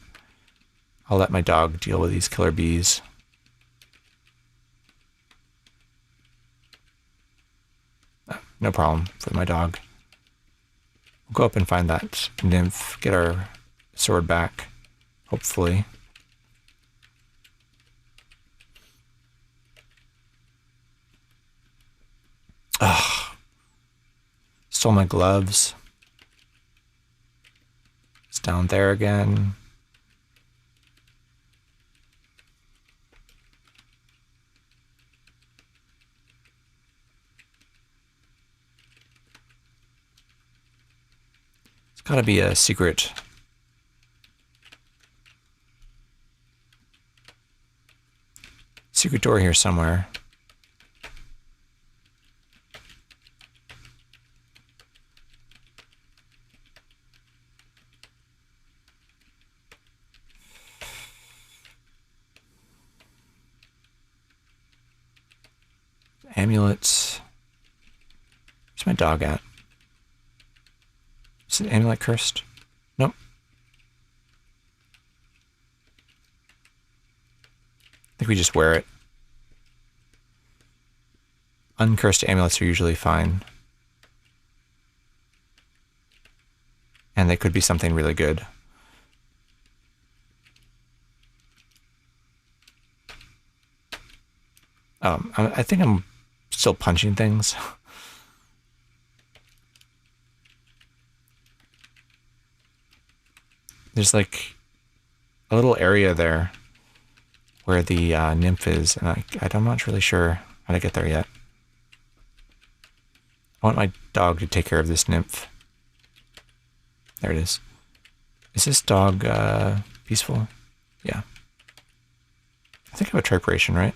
I'll let my dog deal with these killer bees. No problem for my dog. We'll go up and find that nymph, get our sword back, hopefully. Ugh. Stole my gloves. It's down there again. It's gotta be a secret. secret door here somewhere. Amulets. Where's my dog at? Is the amulet cursed? Nope. I think we just wear it. Uncursed amulets are usually fine. And they could be something really good. I think I'm still punching things. There's like a little area there where the nymph is, and I'm not really sure how to get there yet. I want my dog to take care of this nymph. There it is. Is this dog peaceful? Yeah. I think I have a triperation, right?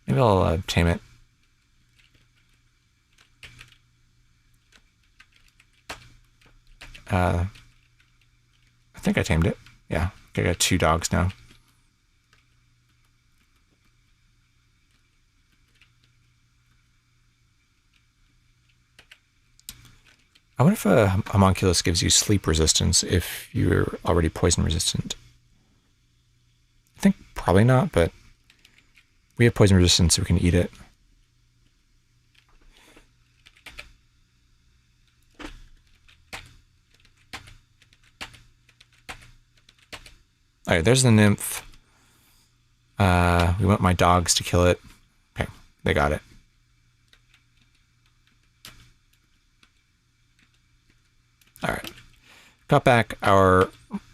Maybe I'll tame it. I think I tamed it. Yeah, I got 2 dogs now. I wonder if a homunculus gives you sleep resistance if you're already poison resistant. I think probably not, but we have poison resistance, so we can eat it. All right, there's the nymph. We want my dogs to kill it. Okay, they got it. All right. Got back our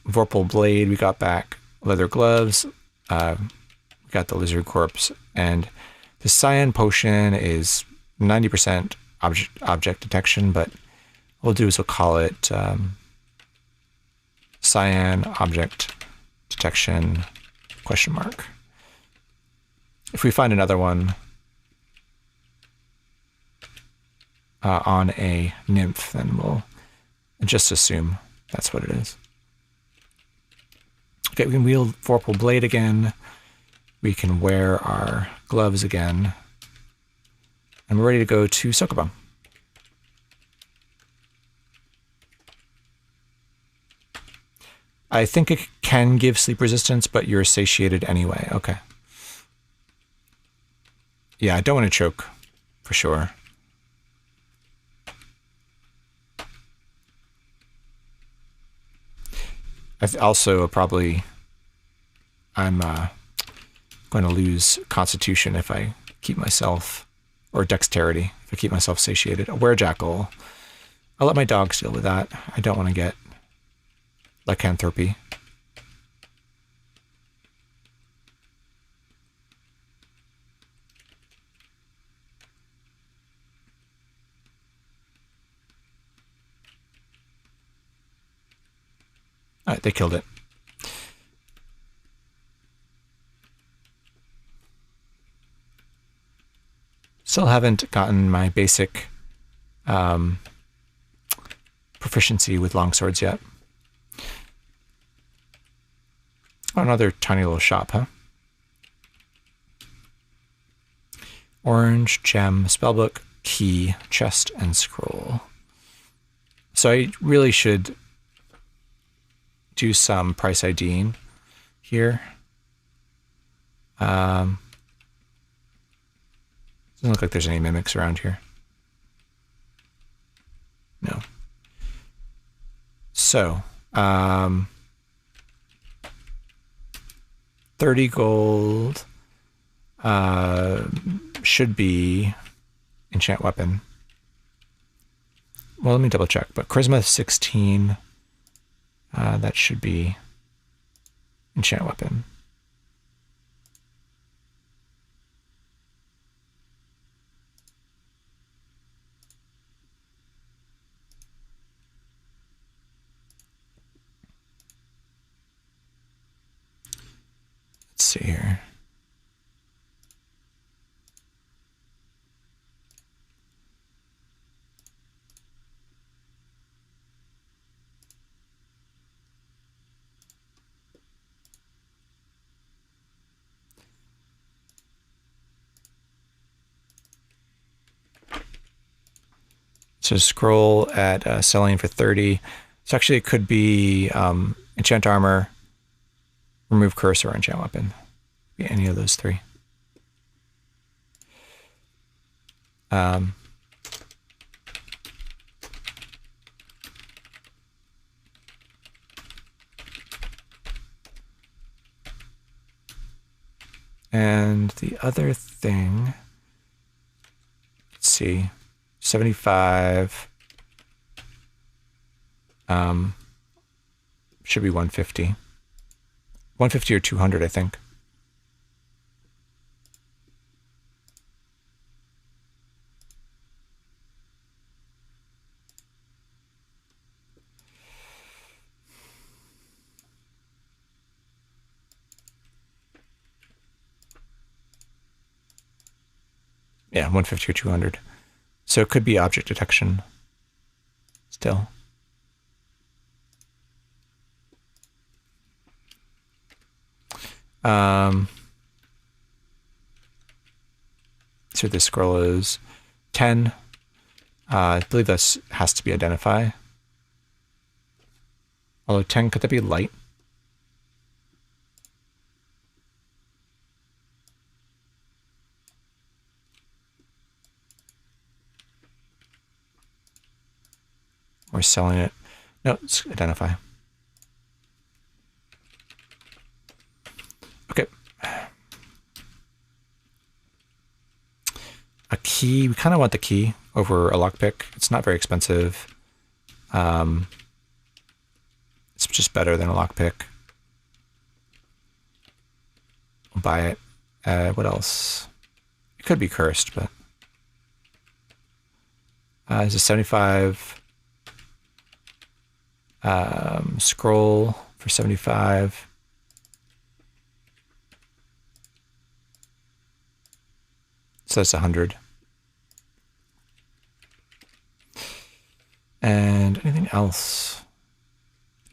Vorpal Blade. We got back leather gloves. We got the lizard corpse. And the cyan potion is 90% object detection, but what we'll do is we'll call it cyan object detection ? If we find another one on a nymph, then we'll just assume that's what it is. Okay, we can wield Vorpal Blade again. We can wear our gloves again. And we're ready to go to Sokoban. I think it can give sleep resistance, but you're satiated anyway. Okay. Yeah, I don't want to choke, for sure. Also, probably, I'm going to lose Constitution if I keep myself, or Dexterity, if I keep myself satiated. A Werejackal. I'll let my dogs deal with that. I don't want to get lycanthropy. All right, they killed it. Still haven't gotten my basic proficiency with longswords yet. Oh, another tiny little shop, huh? Orange, gem, spellbook, key, chest, and scroll. So I really should do some price IDing here. Doesn't look like there's any mimics around here. No. So, 30 gold should be enchant weapon. Well, let me double check, but charisma 16, that should be enchant weapon. Let's see here. So scroll at selling for 30. So actually it could be enchant armor, remove curse, or enchant weapon. Be any of those three. And the other thing, let's see, 75, should be 150. 150 or 200, I think. Yeah, 150 or 200. So it could be object detection still. So this scroll is 10. I believe this has to be identify. Although 10, could that be light? We're selling it. No, it's identify. Okay. A key, we kind of want the key over a lockpick. It's not very expensive. It's just better than a lockpick. We'll buy it. What else? It could be cursed, but it's a 75 scroll for 75. So that's 100. And anything else?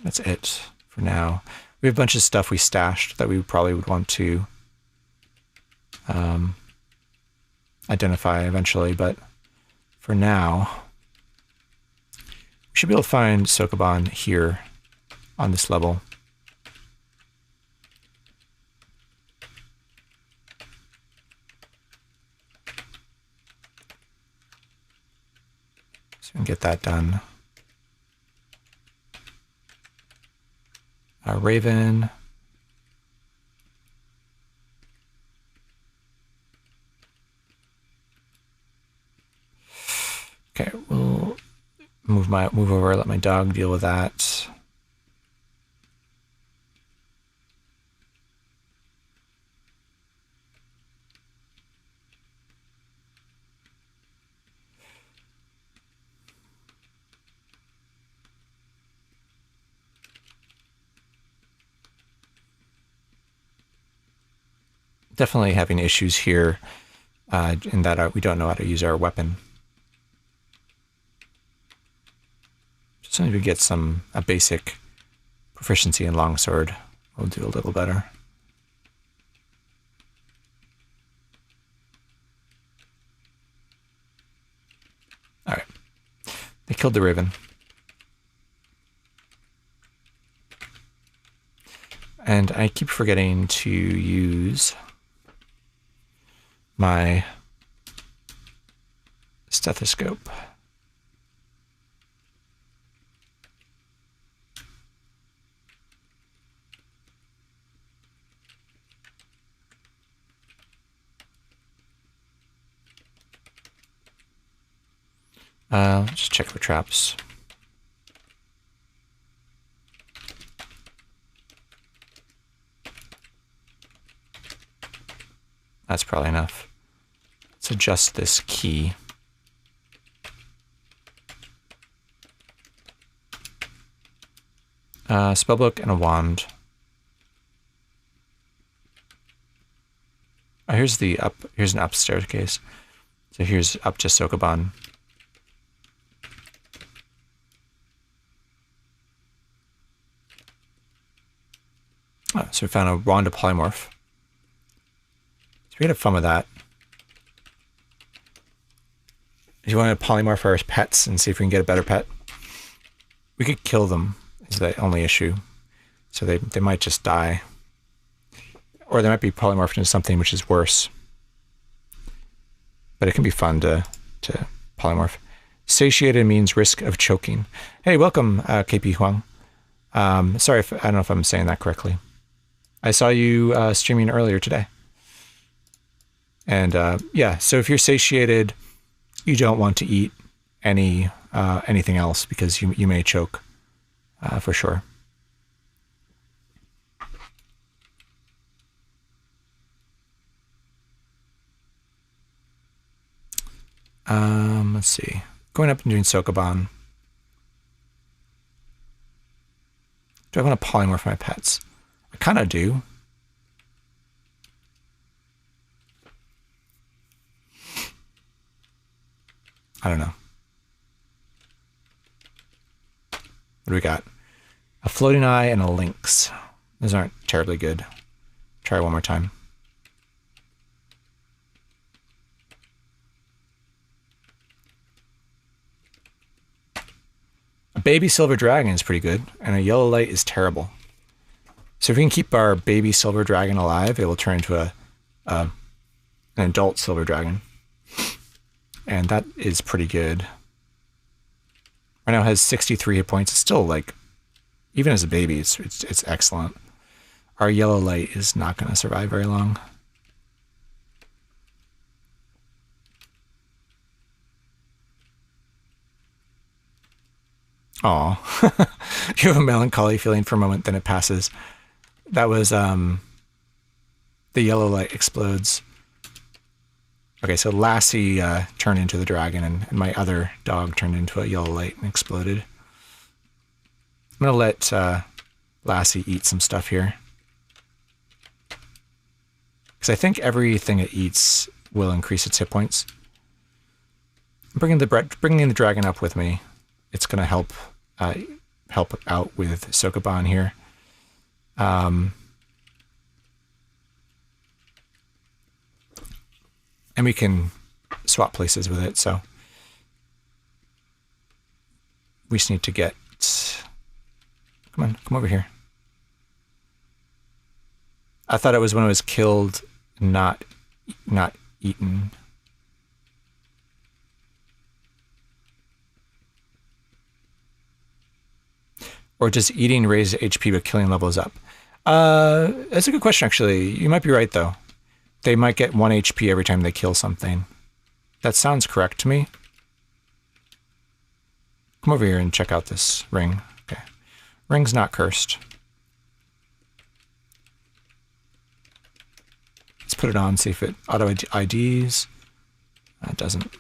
That's it for now. We have a bunch of stuff we stashed that we probably would want to identify eventually, but for now, we should be able to find Sokoban here on this level. So we can get that done. Raven. Okay, we'll move over, let my dog deal with that. Definitely having issues here in that we don't know how to use our weapon. Just need to get a basic proficiency in longsword. We'll do a little better. All right, they killed the raven. And I keep forgetting to use my stethoscope. Let's just check for traps. That's probably enough. Let's adjust this key. Spellbook and a wand. Oh, here's an up staircase. So here's up to Sokoban. Oh, so we found a wand of polymorph. So we had fun with that. If you want to polymorph our pets and see if we can get a better pet, we could kill them is the only issue. So they might just die. Or they might be polymorphed into something which is worse. But it can be fun to polymorph. Satiated means risk of choking. Hey, welcome, KP Huang. Sorry if I don't know if I'm saying that correctly. I saw you streaming earlier today. And yeah, so if you're satiated, you don't want to eat anything else because you may choke for sure. Let's see. Going up and doing Sokoban. Do I want to polymorph my pets? I kind of do. I don't know. What do we got? A floating eye and a lynx. Those aren't terribly good. Try one more time. A baby silver dragon is pretty good, and a yellow light is terrible. So if we can keep our baby silver dragon alive, it will turn into an adult silver dragon. And that is pretty good. Right now it has 63 hit points. It's still like, even as a baby, it's excellent. Our yellow light is not going to survive very long. Aw. You have a melancholy feeling for a moment, then it passes. That was, the yellow light explodes. Okay, so Lassie turned into the dragon, and my other dog turned into a yellow light and exploded. I'm going to let Lassie eat some stuff here. Because I think everything it eats will increase its hit points. I'm bringing the dragon up with me. It's going to help out with Sokoban here. And we can swap places with it, so we just need to get... Come over here. I thought it was when it was killed, not eaten. Or does eating raise HP but killing levels up? That's a good question, actually. You might be right, though. They might get 1 HP every time they kill something. That sounds correct to me. Come over here and check out this ring. Okay. Ring's not cursed. Let's put it on, see if it auto-IDs. It doesn't.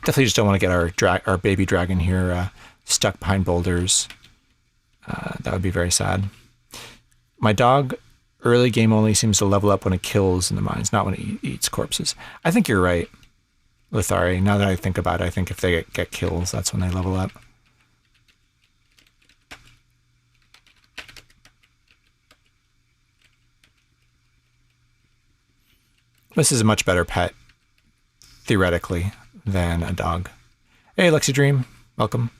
Definitely just don't want to get our baby dragon here stuck behind boulders. That would be very sad. My dog, early game only, seems to level up when it kills in the mines, not when it eats corpses. I think you're right, Lithari. Now that I think about it, I think if they get kills, that's when they level up. This is a much better pet, theoretically, than a dog. Hey, Lexi Dream, welcome.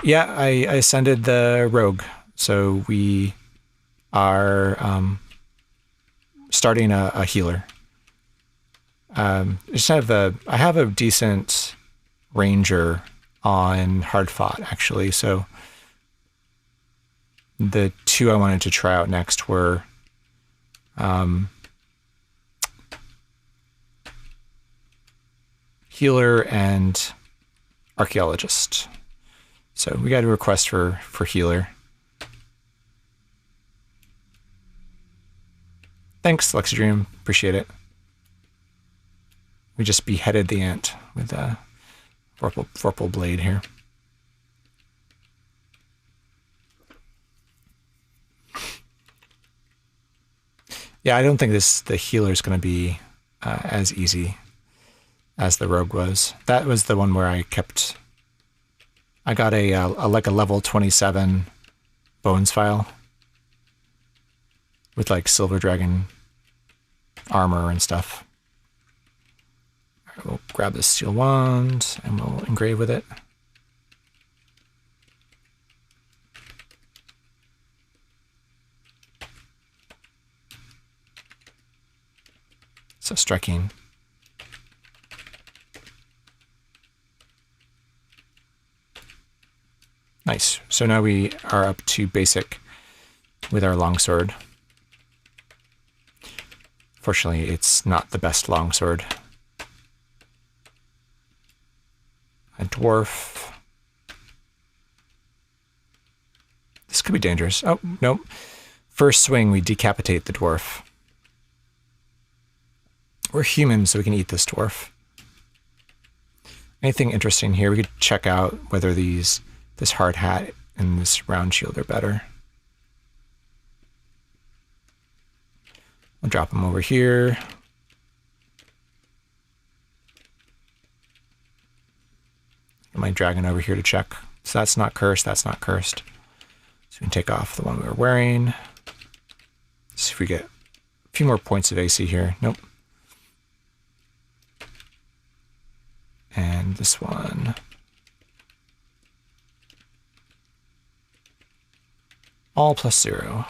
Yeah, I ascended the rogue, so we are starting a healer. I have a decent ranger on hard fought, actually, so the two I wanted to try out next were healer and archaeologist. So we got a request for healer. Thanks, Lexidream. Appreciate it. We just beheaded the ant with Vorpal Blade here. Yeah, I don't think the healer is going to be as easy as the rogue was. That was the one where I kept I got a like a level 27 bones file with like silver dragon armor and stuff. All right, we'll grab this steel wand and we'll engrave with it. So striking. Nice. So now we are up to basic with our longsword. Fortunately, it's not the best longsword. A dwarf. This could be dangerous. Oh, nope. First swing, we decapitate the dwarf. We're human, so we can eat this dwarf. Anything interesting here? We could check out whether this hard hat and this round shield are better. We'll drop them over here. Get my dragon over here to check. So that's not cursed, that's not cursed. So we can take off the one we were wearing. See if we get a few more points of AC here. Nope. And this one. All +0. All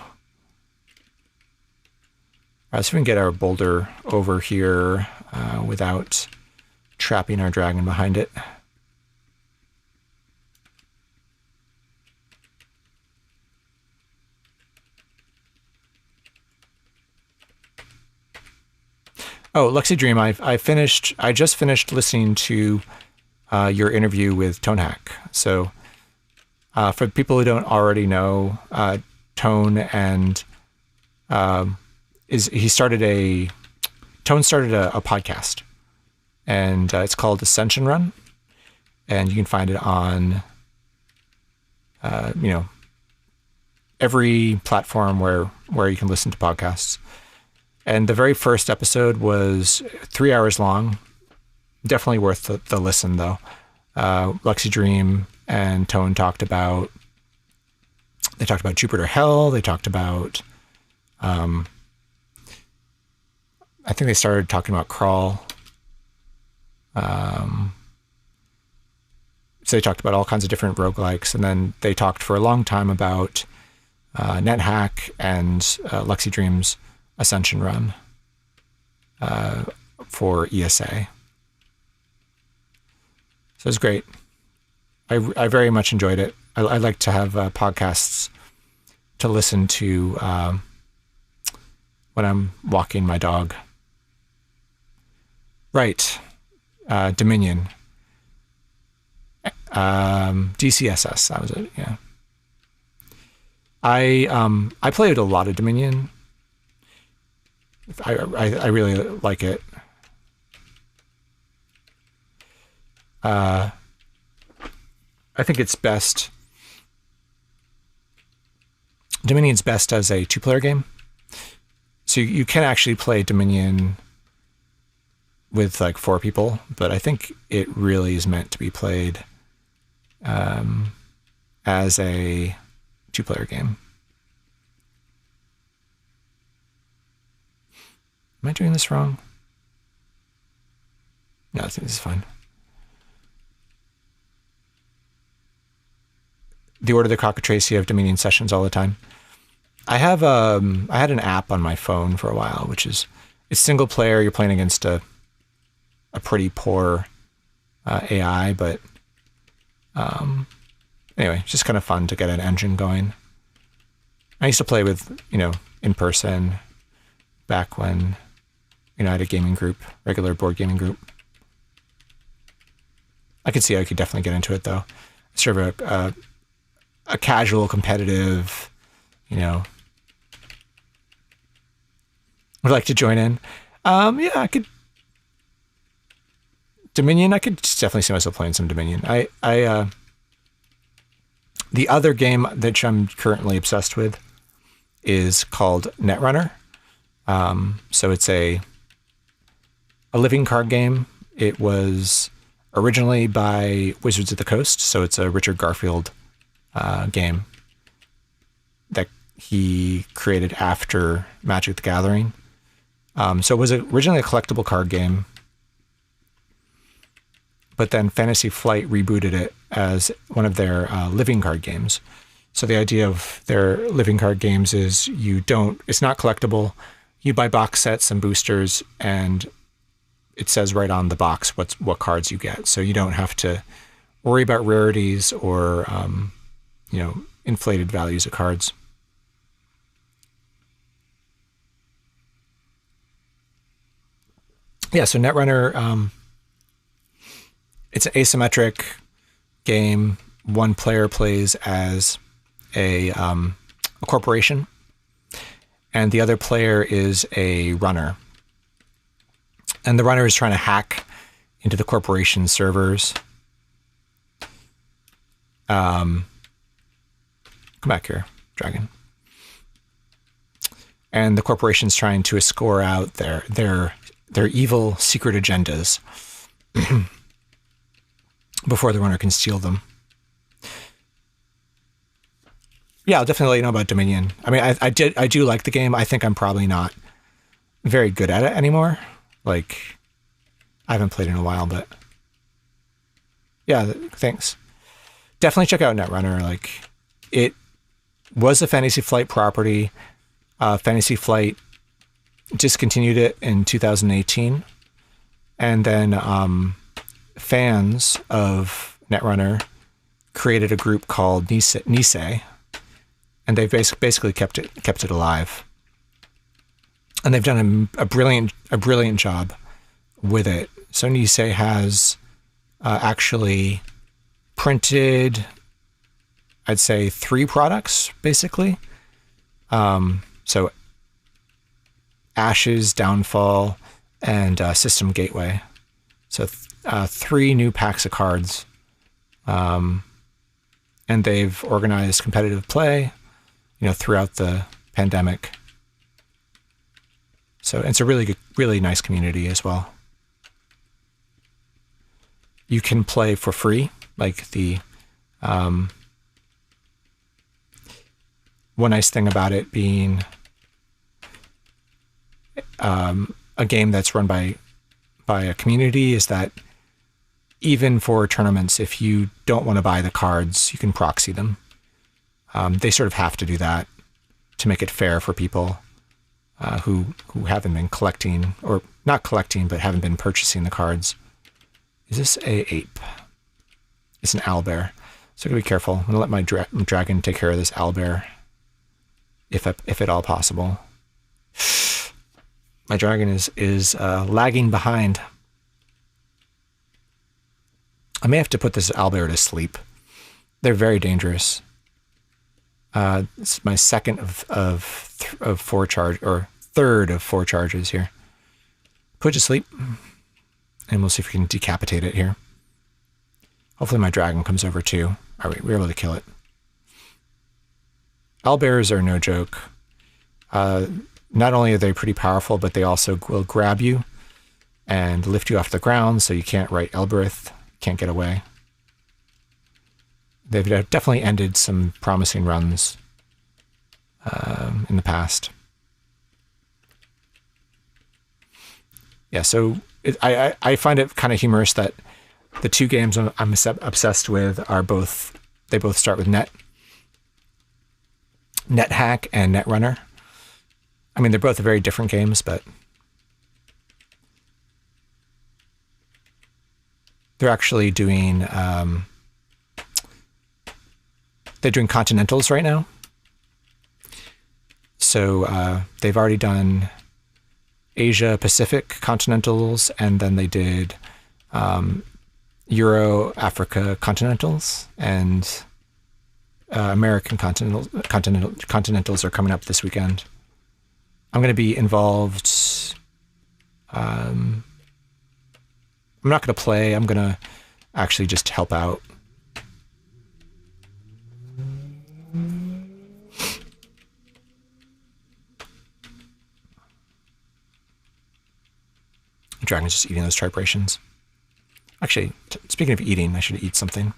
right, so we can get our boulder over here without trapping our dragon behind it. Oh, Luxy Dream, I just finished listening to your interview with NetHack. So for people who don't already know, Tone and Tone started a podcast, and it's called Ascension Run, and you can find it on every platform where you can listen to podcasts. And the very first episode was 3 hours long. Definitely worth the listen, though. Luxy Dream and Tone talked about Jupiter Hell. They talked about, I think they started talking about Crawl. So they talked about all kinds of different roguelikes. And then they talked for a long time about NetHack and Luxy Dream's Ascension Run for ESA. So it was great. I very much enjoyed it. I like to have podcasts to listen to when I'm walking my dog. Right. Dominion. DCSS, that was it, yeah. I played a lot of Dominion. I really like it. I think it's best. Dominion's best as a 2-player game. So you can actually play Dominion with like 4 people, but I think it really is meant to be played as a 2-player game. Am I doing this wrong? No, I think this is fine. The Order of the Cockatrace, you have Dominion sessions all the time. I had an app on my phone for a while, which is, it's single player. You're playing against a pretty poor AI, but anyway, it's just kind of fun to get an engine going. I used to play with, in person back when, I had a gaming group, regular board gaming group. I could see I could definitely get into it though. Sort of a casual, competitive, would like to join in. Yeah, I could. Dominion, I could definitely see myself playing some Dominion. The other game that I'm currently obsessed with is called Netrunner. So it's a living card game. It was originally by Wizards of the Coast, so it's a Richard Garfield game that he created after Magic the Gathering. So it was originally a collectible card game, but then Fantasy Flight rebooted it as one of their living card games. So the idea of their living card games is it's not collectible. You buy box sets and boosters, and it says right on the box what cards you get. So you don't have to worry about rarities or, inflated values of cards. Yeah, so Netrunner, it's an asymmetric game. One player plays as a corporation, and the other player is a runner. And the runner is trying to hack into the corporation servers. Come back here, dragon. And the corporation's trying to escort out their evil secret agendas before the runner can steal them. Yeah, I'll definitely let you know about Dominion. I mean, I do like the game. I think I'm probably not very good at it anymore. Like, I haven't played in a while, but yeah, thanks. Definitely check out Netrunner. Like, it was a Fantasy Flight property. Fantasy Flight discontinued it in 2018, and then fans of Netrunner created a group called Nisei, and they've basically kept it alive. And they've done a brilliant job with it. So Nisei has actually printed, I'd say, 3 products basically. So Ashes, Downfall, and System Gateway. So 3 new packs of cards. And they've organized competitive play, throughout the pandemic. So it's a really nice community as well. You can play for free, like the one nice thing about it being a game that's run by a community is that even for tournaments, if you don't want to buy the cards, you can proxy them. They sort of have to do that to make it fair for people who haven't been collecting, or not collecting, but haven't been purchasing the cards. Is this a ape? It's an owlbear. So I gotta be careful. I'm gonna let my dragon take care of this owlbear, if at all possible. My dragon is lagging behind. I may have to put this owlbear to sleep. They're very dangerous. It's my second of 4 charge, or third of 4 charges here. Put it to sleep, and we'll see if we can decapitate it here. Hopefully my dragon comes over too. All right, we're able to kill it. Owlbears are no joke. Not only are they pretty powerful, but they also will grab you and lift you off the ground, so you can't write Elbereth, can't get away. They've definitely ended some promising runs in the past. Yeah, so I find it kind of humorous that the 2 games I'm obsessed with are both start with NetHack and Netrunner. I mean, they're both very different games, but they're actually doing continentals right now. So they've already done Asia Pacific continentals, and then they did Euro Africa continentals, and American continentals are coming up this weekend. I'm going to be involved. I'm not going to play. I'm going to actually just help out. The dragon's just eating those tribrations. Actually, speaking of eating, I should eat something.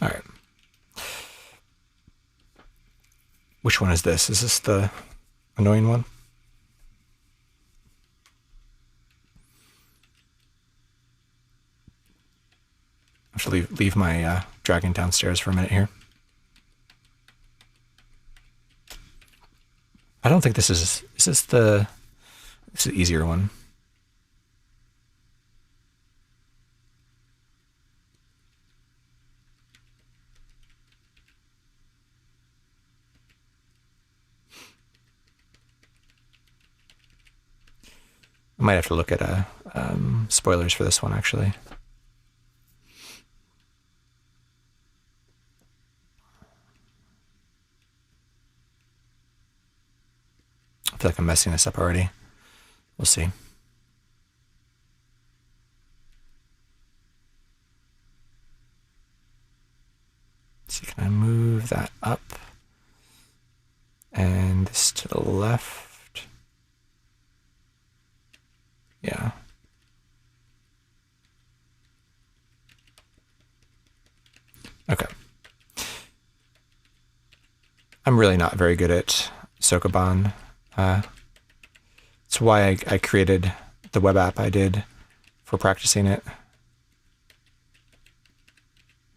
All right. Which one is this? Is this the annoying one? I have to leave my dragon downstairs for a minute here. I don't think this is this the easier one? I might have to look at spoilers for this one, actually. I feel like I'm messing this up already. We'll see. Let's see, can I move that up? And this to the left. Yeah. Okay. I'm really not very good at Sokoban. It's why I created the web app I did for practicing it.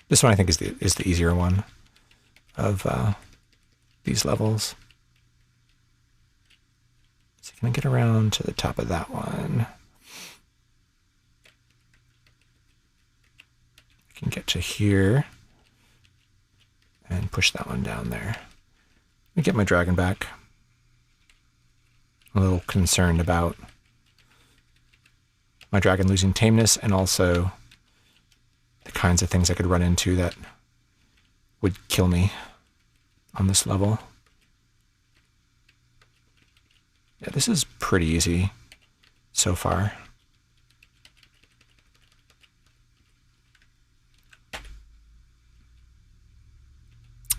This one I think is the easier one of these levels. So can I get around to the top of that one? I can get to here and push that one down there. Let me get my dragon back. I'm a little concerned about my dragon losing tameness and also the kinds of things I could run into that would kill me on this level. Yeah, this is pretty easy so far.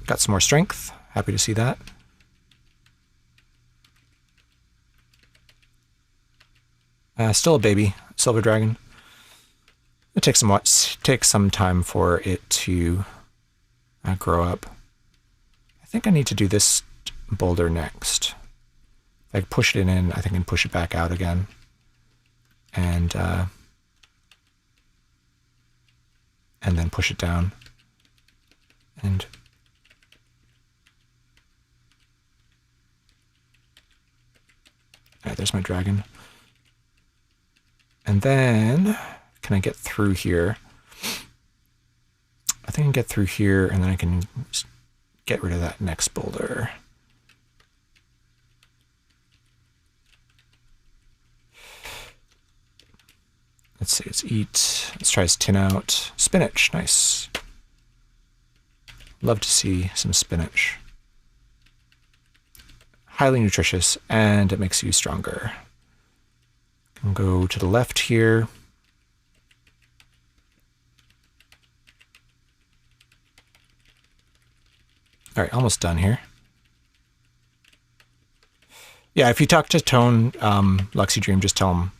Got some more strength. Happy to see that. Still a baby silver dragon. It takes some time for it to grow up. I think I need to do this boulder next. If I push it in, I think I can push it back out again. And then push it down. And all right, there's my dragon. And then, can I get through here? I think I can get through here, and then I can get rid of that next boulder. Let's see, let's try his tin out. Spinach, nice. Love to see some spinach. Highly nutritious, and it makes you stronger. Can go to the left here. All right, almost done here. Yeah, if you talk to Tone, Luxy Dream, just tell him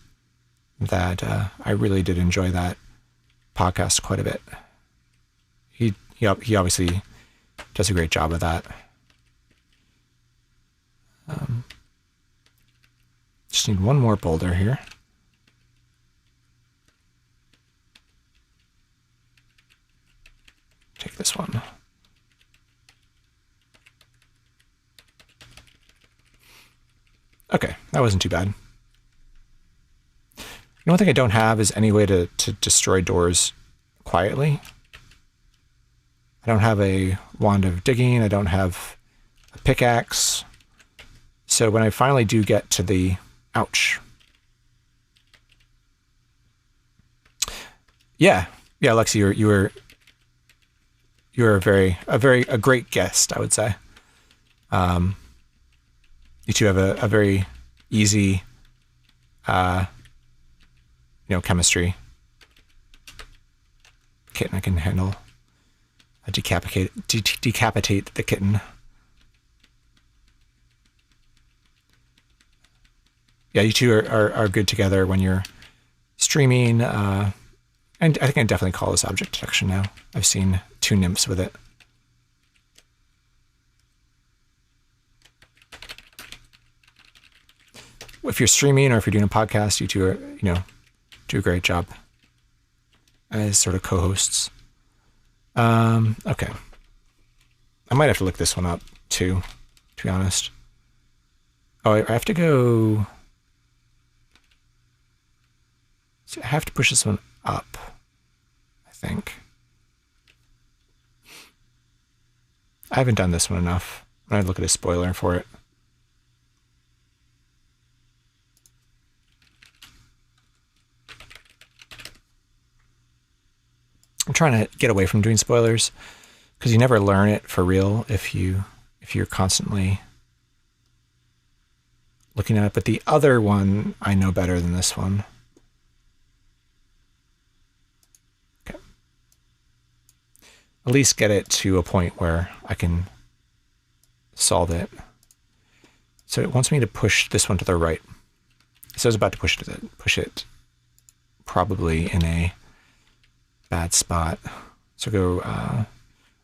that I really did enjoy that podcast quite a bit. He obviously does a great job of that. Just need one more boulder here. Take this one. Okay, that wasn't too bad. One thing I don't have is any way to destroy doors quietly. I don't have a wand of digging. I don't have a pickaxe. So when I finally do get to the ouch. Yeah, Lexi, you were a great guest, I would say. You two have a very easy, chemistry. Kitten I can handle. Decapitate the kitten. Yeah, you two are good together when you're streaming. And I think I can definitely call this object detection now. I've seen 2 nymphs with it. If you're streaming or if you're doing a podcast, you two are, do a great job as sort of co-hosts. Okay. I might have to look this one up too, to be honest. Oh, I have to go. So I have to push this one up, I think. I haven't done this one enough. I'm gonna look at a spoiler for it. I'm trying to get away from doing spoilers because you never learn it for real if you're constantly looking at it. But the other one I know better than this one. Okay. At least get it to a point where I can solve it. So it wants me to push this one to the right. So I was about to push it probably in a bad spot. So go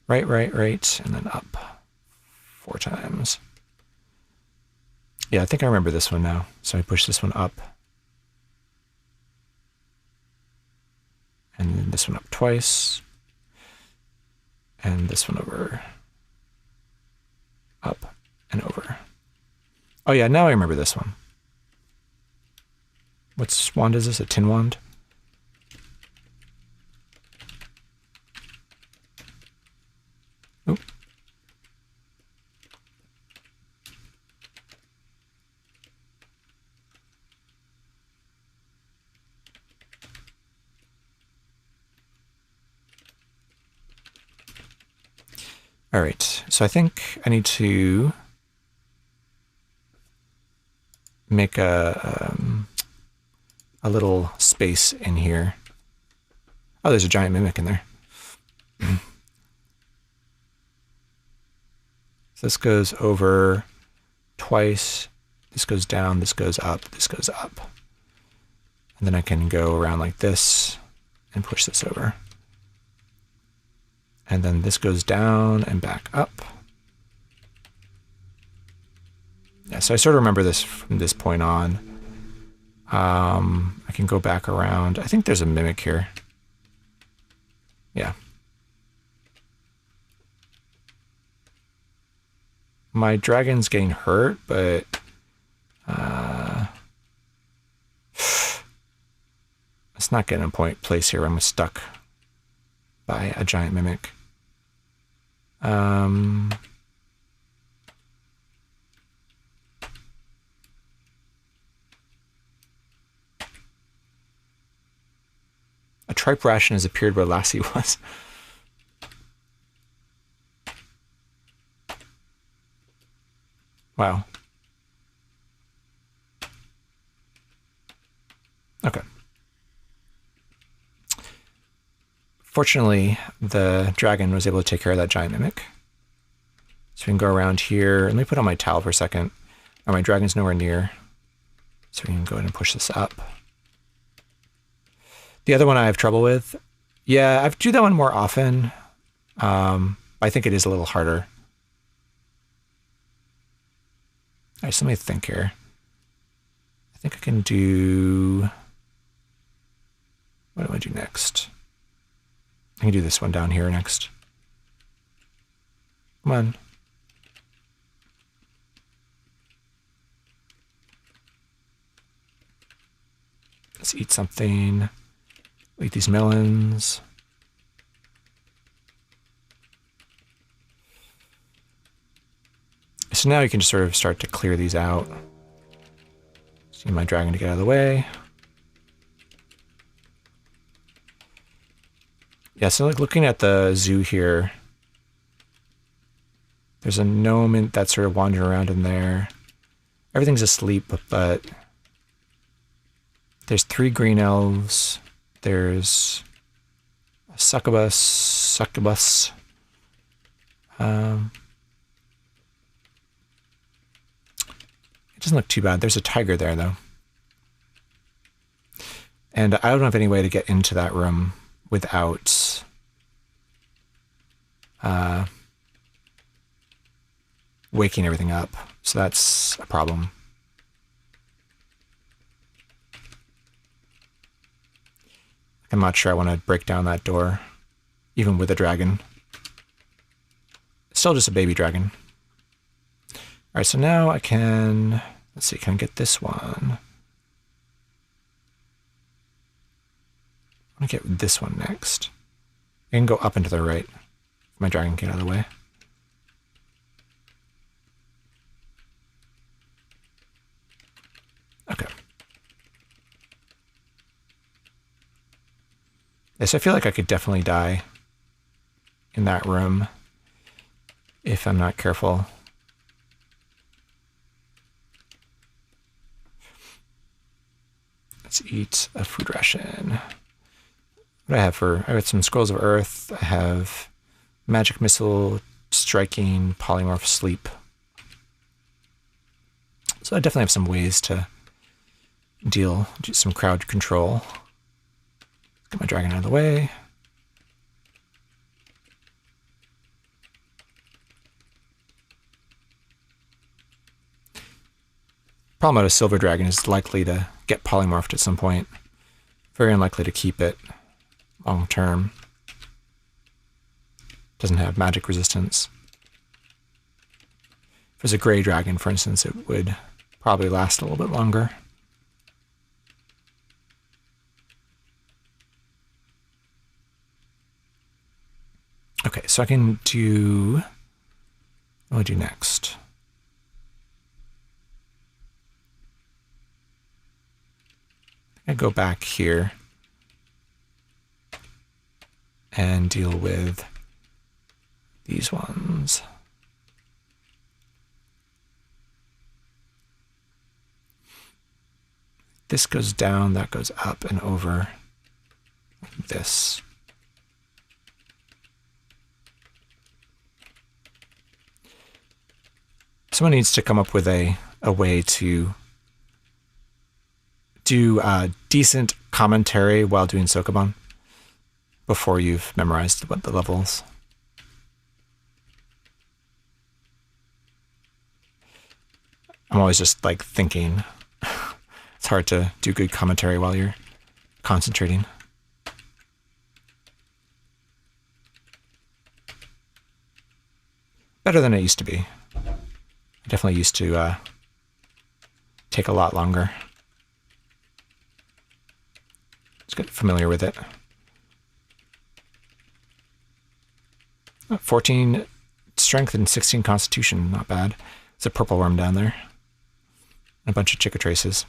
right, and then up 4 times. Yeah, I think I remember this one now. So I push this one up. And then this one up twice. And this one over. Up and over. Oh yeah, now I remember this one. What wand is this? A tin wand? Oop. All right, so I think I need to make a little space in here. Oh, there's a giant mimic in there. So this goes over twice. This goes down, this goes up, this goes up. And then I can go around like this and push this over. And then this goes down and back up. Yeah, so I sort of remember this from this point on. I can go back around. I think there's a mimic here. Yeah. My dragon's getting hurt, but it's not getting a place here. I'm stuck by a giant mimic. A tripe ration has appeared where Lassie was. Wow. Okay. Fortunately, the dragon was able to take care of that giant mimic. So we can go around here. Let me put on my towel for a second. Oh, my dragon's nowhere near. So we can go ahead and push this up. The other one I have trouble with. Yeah, I do that one more often. I think it is a little harder. All right, so let me think here. I think I can do... What do I do next? I can do this one down here next. Come on. Let's eat something. We'll eat these melons. So now you can just sort of start to clear these out. See my dragon to get out of the way. Yeah, so like looking at the zoo here, there's a gnome that's sort of wandering around in there. Everything's asleep, but there's 3 green elves. There's a succubus. It doesn't look too bad. There's a tiger there, though. And I don't have any way to get into that room without waking everything up. So that's a problem. I'm not sure I want to break down that door, even with a dragon. It's still just a baby dragon. All right, so now I can, let's see, can I get this one? I'm gonna get this one next. I can go up and to the right. My dragon can get out of the way. Okay. Yes, I feel like I could definitely die in that room if I'm not careful. Let's eat a food ration. What do I have for? I got some Scrolls of Earth. I have Magic Missile, Striking, Polymorph, Sleep. So I definitely have some ways to do some crowd control. Get my dragon out of the way. Problem about a silver dragon is likely to get polymorphed at some point. Very unlikely to keep it long term. Doesn't have magic resistance. If it was a gray dragon, for instance, it would probably last a little bit longer. Okay, so I can do, what do I do next? I go back here and deal with these ones. This goes down, that goes up and over like this. Someone needs to come up with a way to do decent commentary while doing Sokoban before you've memorized what the levels. I'm always just like thinking. It's hard to do good commentary while you're concentrating. Better than it used to be. I definitely used to take a lot longer. Let's get familiar with it. 14 strength and 16 constitution, not bad. There's a purple worm down there. And a bunch of Chickatraces.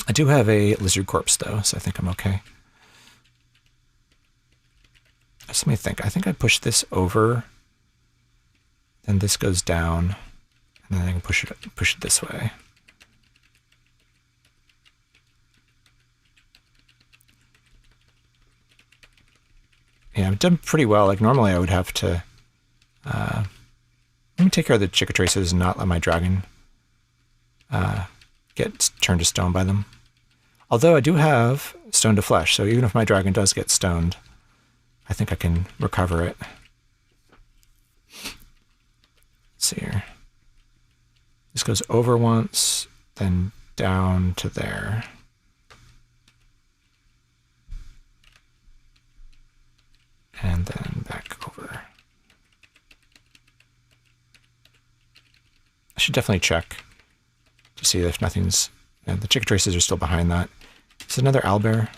I do have a lizard corpse though, so I think I'm okay. Let me think. I think I push this over, then this goes down, and then I can push it this way. Yeah, I've done pretty well. Like normally I would have to let me take care of the Chickatraces and not let my dragon get turned to stone by them. Although I do have stone to flesh, so even if my dragon does get stoned, I think I can recover it. Let's see here. This goes over once, then down to there. And then back over. I should definitely check to see if nothing's... Yeah, the Chickatraces are still behind that. Is it another owlbear?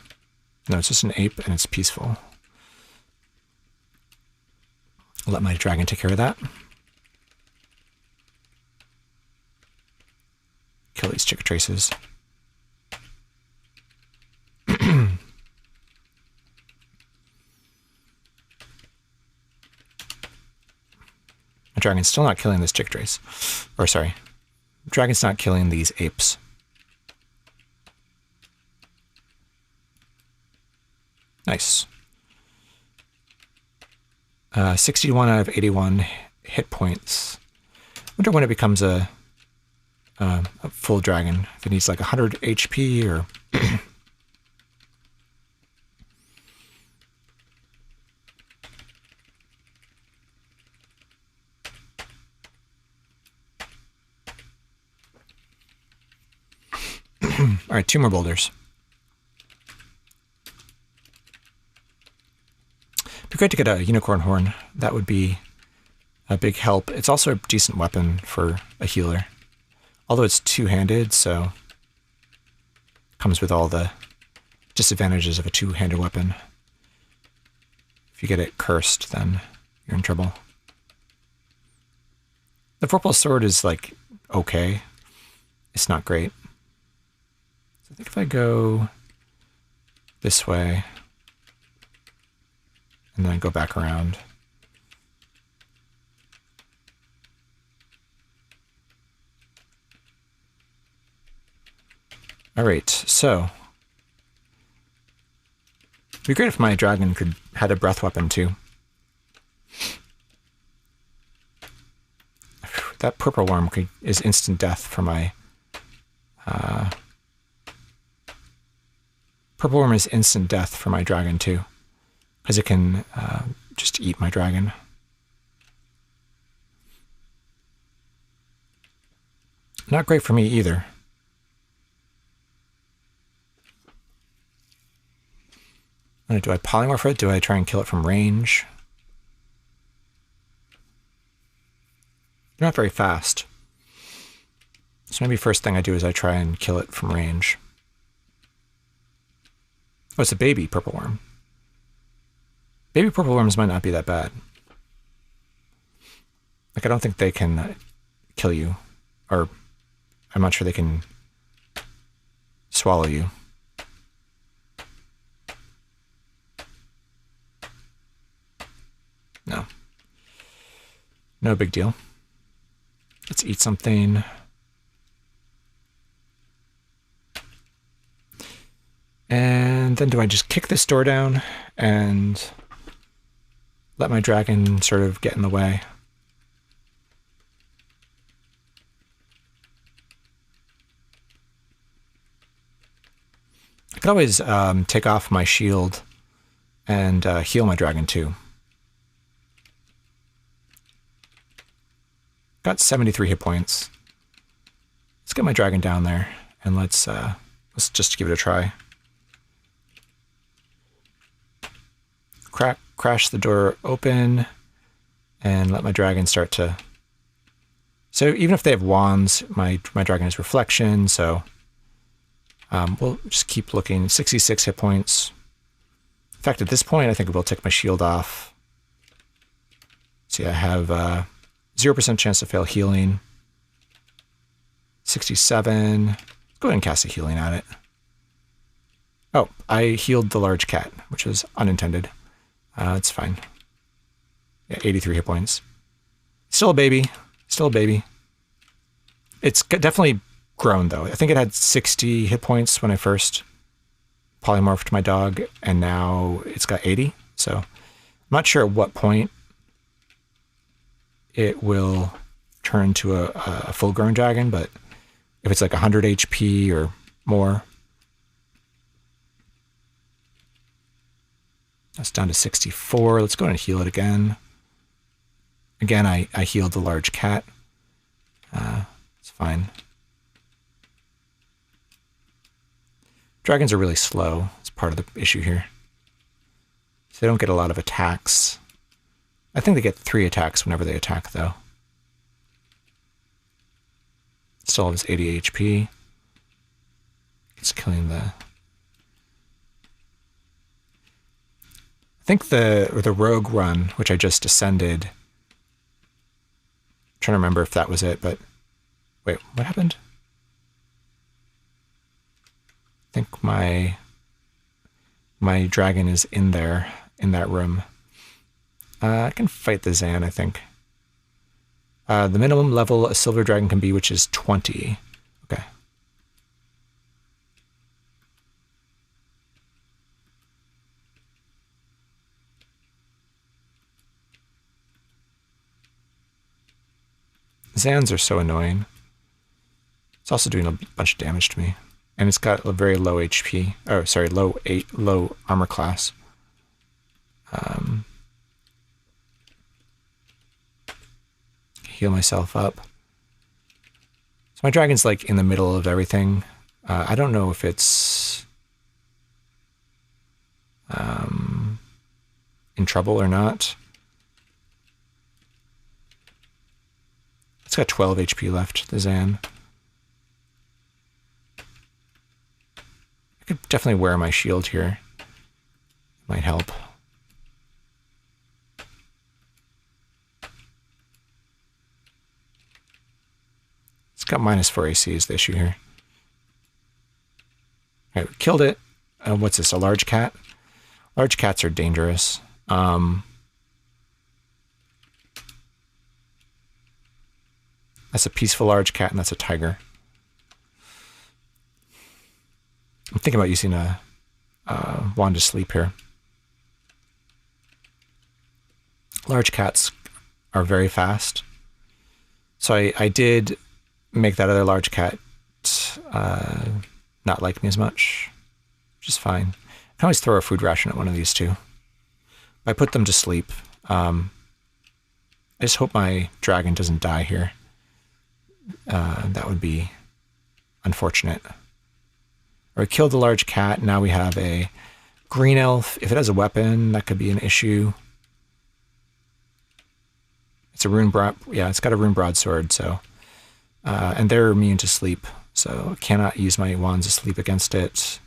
No, it's just an ape and it's peaceful. I'll let my dragon take care of that. Kill these Chickatraces. My dragon's still not killing this Chickatrace. Or sorry, dragon's not killing these apes. Nice. 61 out of 81 hit points. Wonder when it becomes a a full dragon. If it needs like 100 HP or... All right, 2 more boulders. It'd be great to get a unicorn horn. That would be a big help. It's also a decent weapon for a healer. Although it's two-handed, so comes with all the disadvantages of a two-handed weapon. If you get it cursed, then you're in trouble. The Vorpal sword is like okay. It's not great. So I think if I go this way and then go back around. All right, so it'd be great if my dragon had a breath weapon too. That purple worm is instant death for my... purple worm is instant death for my dragon too, because it can just eat my dragon. Not great for me either. Do I polymorph it? Do I try and kill it from range? They're not very fast. So maybe first thing I do is I try and kill it from range. Oh, it's a baby purple worm. Baby purple worms might not be that bad. Like, I don't think they can kill you. Or, I'm not sure they can swallow you. No. No big deal. Let's eat something. And then do I just kick this door down and let my dragon sort of get in the way? I could always take off my shield and heal my dragon too. Got 73 hit points. Let's get my dragon down there and let's just give it a try. Crash the door open and let my dragon start to... So even if they have wands, my dragon has reflection, so we'll just keep looking. 66 hit points. In fact, at this point, I think we'll take my shield off. See, I have 0% chance to fail healing. 67. Let's go ahead and cast a healing at it. Oh, I healed the large cat, which was unintended. It's fine. Yeah, 83 hit points. Still a baby. Still a baby. It's definitely grown, though. I think it had 60 hit points when I first polymorphed my dog, and now it's got 80. So I'm not sure at what point it will turn to a full-grown dragon, but if it's like 100 HP or more. That's down to 64. Let's go ahead and heal it again. Again, I healed the large cat. It's fine. Dragons are really slow. It's part of the issue here. So they don't get a lot of attacks. I think they get 3 attacks whenever they attack, though. Still has 80 HP. It's killing the... I think the rogue run, which I just ascended, I'm trying to remember if that was it, but wait, what happened? I think my dragon is in there, in that room. I can fight the Zan, I think. The minimum level a silver dragon can be, which is 20. Okay. Zans are so annoying. It's also doing a bunch of damage to me. And it's got a very low HP. Oh, sorry, low armor class. Heal myself up. So my dragon's like in the middle of everything. I don't know if it's in trouble or not. It's got 12 HP left, the Zan. I could definitely wear my shield here. Might help. It's got -4 AC is the issue here. All right, we killed it. What's this, a large cat? Large cats are dangerous. That's a peaceful large cat, and that's a tiger. I'm thinking about using a wand to sleep here. Large cats are very fast. So I did make that other large cat not like me as much, which is fine. I can always throw a food ration at one of these two. I put them to sleep. I just hope my dragon doesn't die here. That would be unfortunate. Or we killed the large cat. Now we have a green elf. If it has a weapon, that could be an issue. It's a yeah, it's got a rune broadsword. So, and they're immune to sleep. So I cannot use my wands to sleep against it.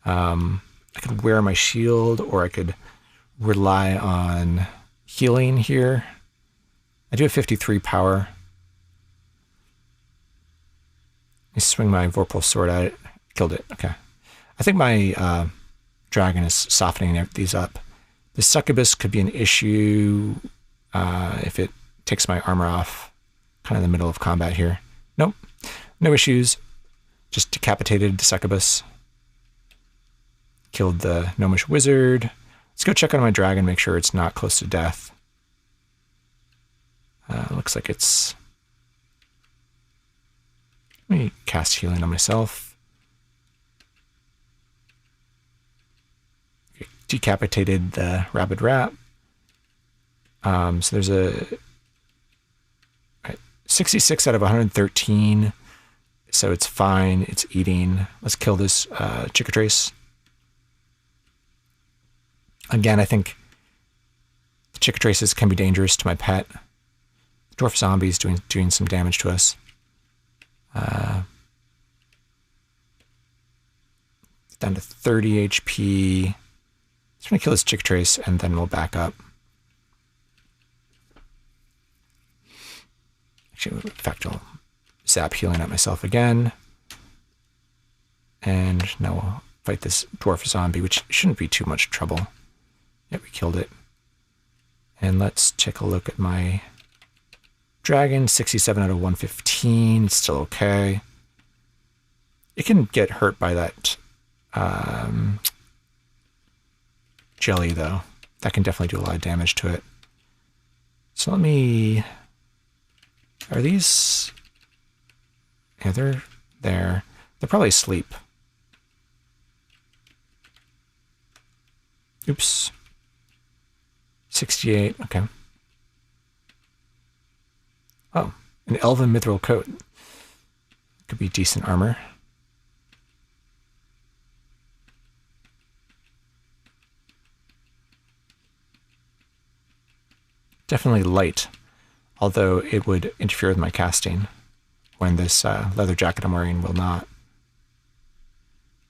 I could wear my shield, or I could rely on healing here. I do have 53 power. I swing my Vorpal sword at it. Killed it. Okay. I think my dragon is softening these up. The succubus could be an issue if it takes my armor off kind of in the middle of combat here. Nope. No issues. Just decapitated the succubus. Killed the gnomish wizard. Let's go check on my dragon, make sure it's not close to death. Looks like it's... Let me cast healing on myself. Decapitated the rabid rat. So there's a 66 out of 113. So it's fine. It's eating. Let's kill this Chickatrace. Again, I think the Chickatraces can be dangerous to my pet. The dwarf zombie's doing some damage to us. Down to 30 HP. Just gonna kill this Chickatrace and then we'll back up. Actually, in fact, I'll zap healing at myself again. And now we'll fight this dwarf zombie, which shouldn't be too much trouble. Yep, we killed it. And let's take a look at my dragon. 67 out of 115. It's still okay. It can get hurt by that jelly, though. That can definitely do a lot of damage to it. So let me... Are these... Yeah, they're there. They're probably asleep. Oops. 68, okay. Oh, an elven mithril coat. Could be decent armor. Definitely light, although it would interfere with my casting when this leather jacket I'm wearing will not.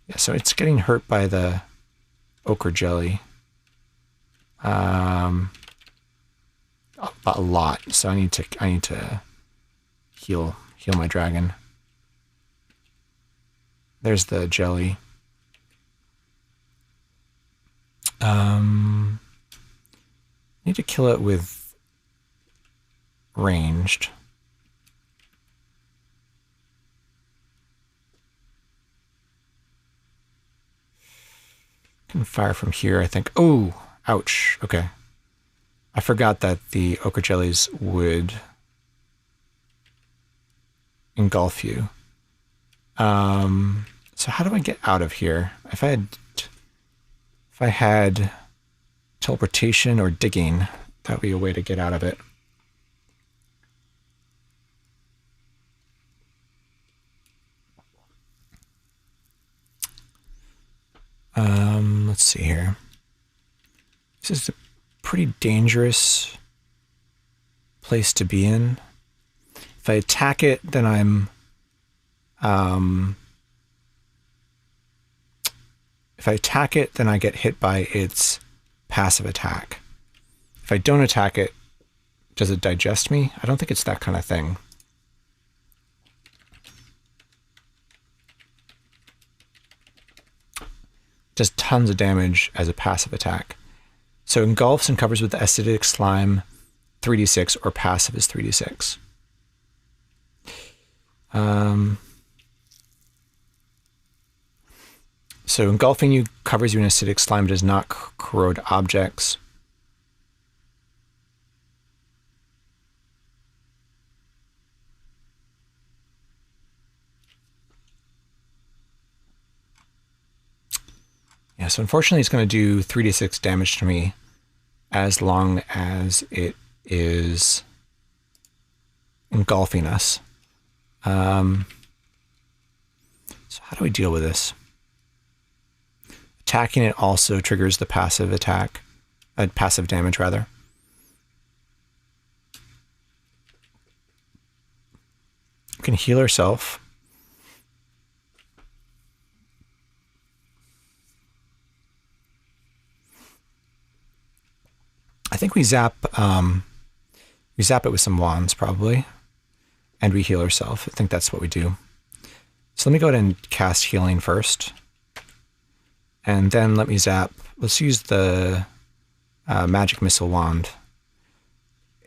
Yeah, so it's getting hurt by the ochre jelly. A lot, so I need to heal my dragon. There's the jelly. Need to kill it with ranged. Can fire from here, I think. Oh, ouch. Okay. I forgot that the ochre jellies would engulf you. So how do I get out of here? If I had teleportation or digging, that would be a way to get out of it. Let's see here. This is a pretty dangerous place to be in. If I attack it, then I'm if I attack it, then I get hit by its passive attack. If I don't attack it, does it digest me? I don't think it's that kind of thing. Does tons of damage as a passive attack. So engulfs and covers with the acidic slime, 3d6, or passive is 3d6. So engulfing you covers you in acidic slime, does not corrode objects. Yeah, so unfortunately it's going to do 3d6 damage to me as long as it is engulfing us. So how do we deal with this? Attacking it also triggers the passive attack, passive damage rather. We can heal ourselves. I think we zap it with some wands probably, and we heal ourselves. I think that's what we do. So let me go ahead and cast healing first, and then let me zap. Let's use the magic missile wand.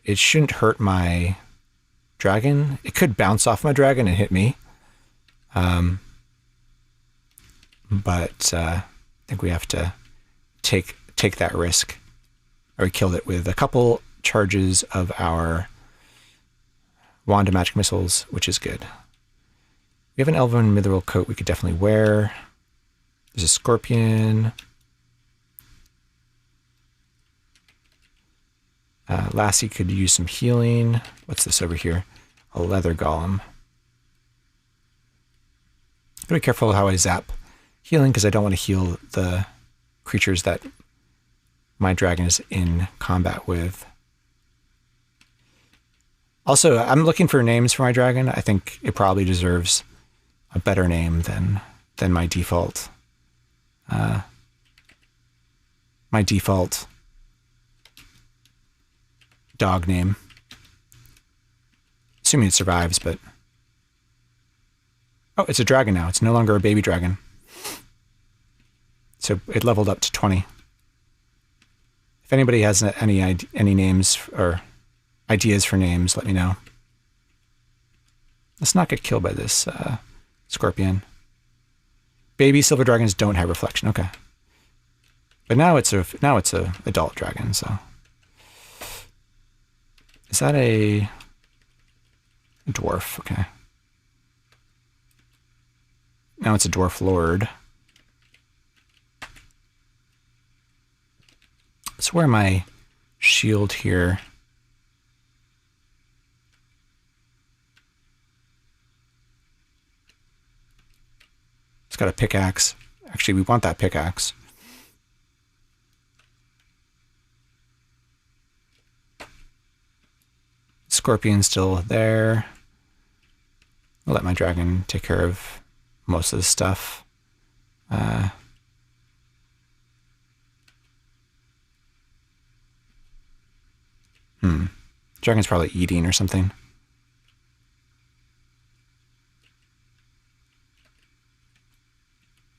It shouldn't hurt my dragon. It could bounce off my dragon and hit me, but I think we have to take that risk. We killed it with a couple charges of our wand of magic missiles, which is good. We have an elven mithril coat we could definitely wear. There's a scorpion. Lassie could use some healing. What's this over here? A leather golem. Gotta be careful how I zap healing, because I don't want to heal the creatures that my dragon is in combat with. Also, I'm looking for names for my dragon. I think it probably deserves a better name than my default. My default dog name. Assuming it survives, but... Oh, it's a dragon now. It's no longer a baby dragon. So it leveled up to 20. If anybody has any names or ideas for names, let me know. Let's not get killed by this scorpion. Baby silver dragons don't have reflection. Okay, but now it's a adult dragon. So is that a dwarf? Okay. Now it's a dwarf lord. Let's wear my shield here. It's got a pickaxe. Actually, we want that pickaxe. Scorpion's still there. I'll let my dragon take care of most of this stuff. Dragon's probably eating or something.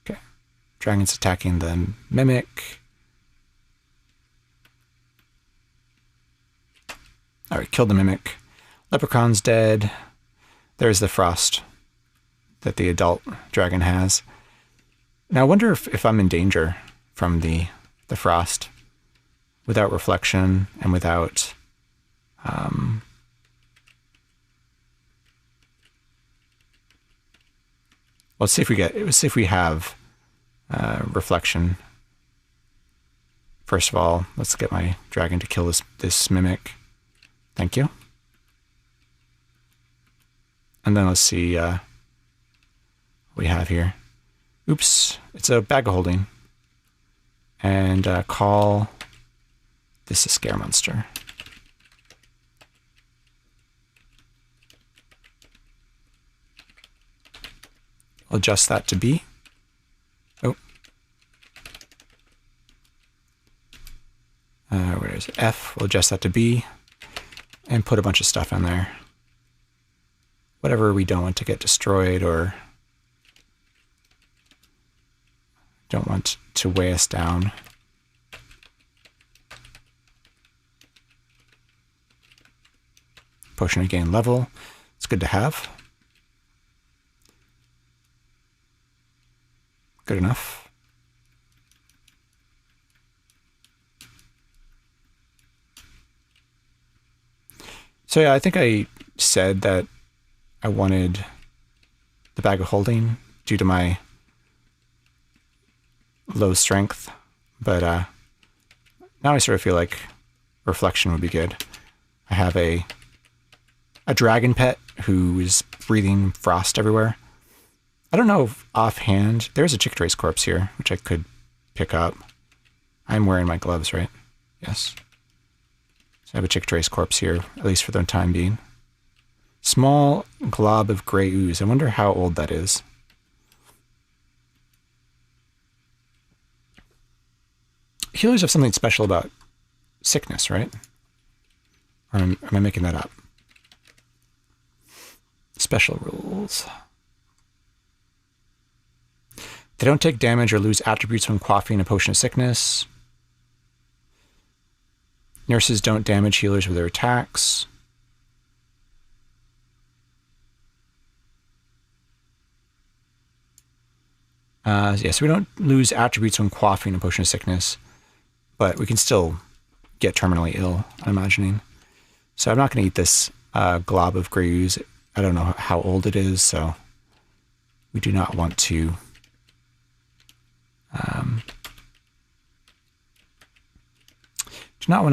Okay. Dragon's attacking the mimic. Alright, killed the mimic. Leprechaun's dead. There's the frost that the adult dragon has. Now I wonder if I'm in danger from the frost. Without reflection and without let's see if we have reflection. First of all, let's get my dragon to kill this mimic. Thank you. And then let's see what we have here. Oops, it's a bag of holding. And call this a scare monster. I'll adjust that to B. Oh. Where is it? F. We'll adjust that to B. And put a bunch of stuff in there. Whatever we don't want to get destroyed or don't want to weigh us down. Potion to gain level. It's good to have. Good enough. So yeah, I think I said that I wanted the bag of holding due to my low strength, but now I sort of feel like reflection would be good. I have a dragon pet who is breathing frost everywhere. I don't know if offhand, there's a Chick-Trace corpse here, which I could pick up. I'm wearing my gloves, right? Yes. So I have a Chick-Trace corpse here, at least for the time being. Small glob of gray ooze. I wonder how old that is. Healers have something special about sickness, right? Or am I making that up? Special rules. They don't take damage or lose attributes when quaffing a potion of sickness. Nurses don't damage healers with their attacks. So we don't lose attributes when quaffing a potion of sickness, but we can still get terminally ill, I'm imagining. So I'm not going to eat this glob of gray ooze. I don't know how old it is, so we do not want to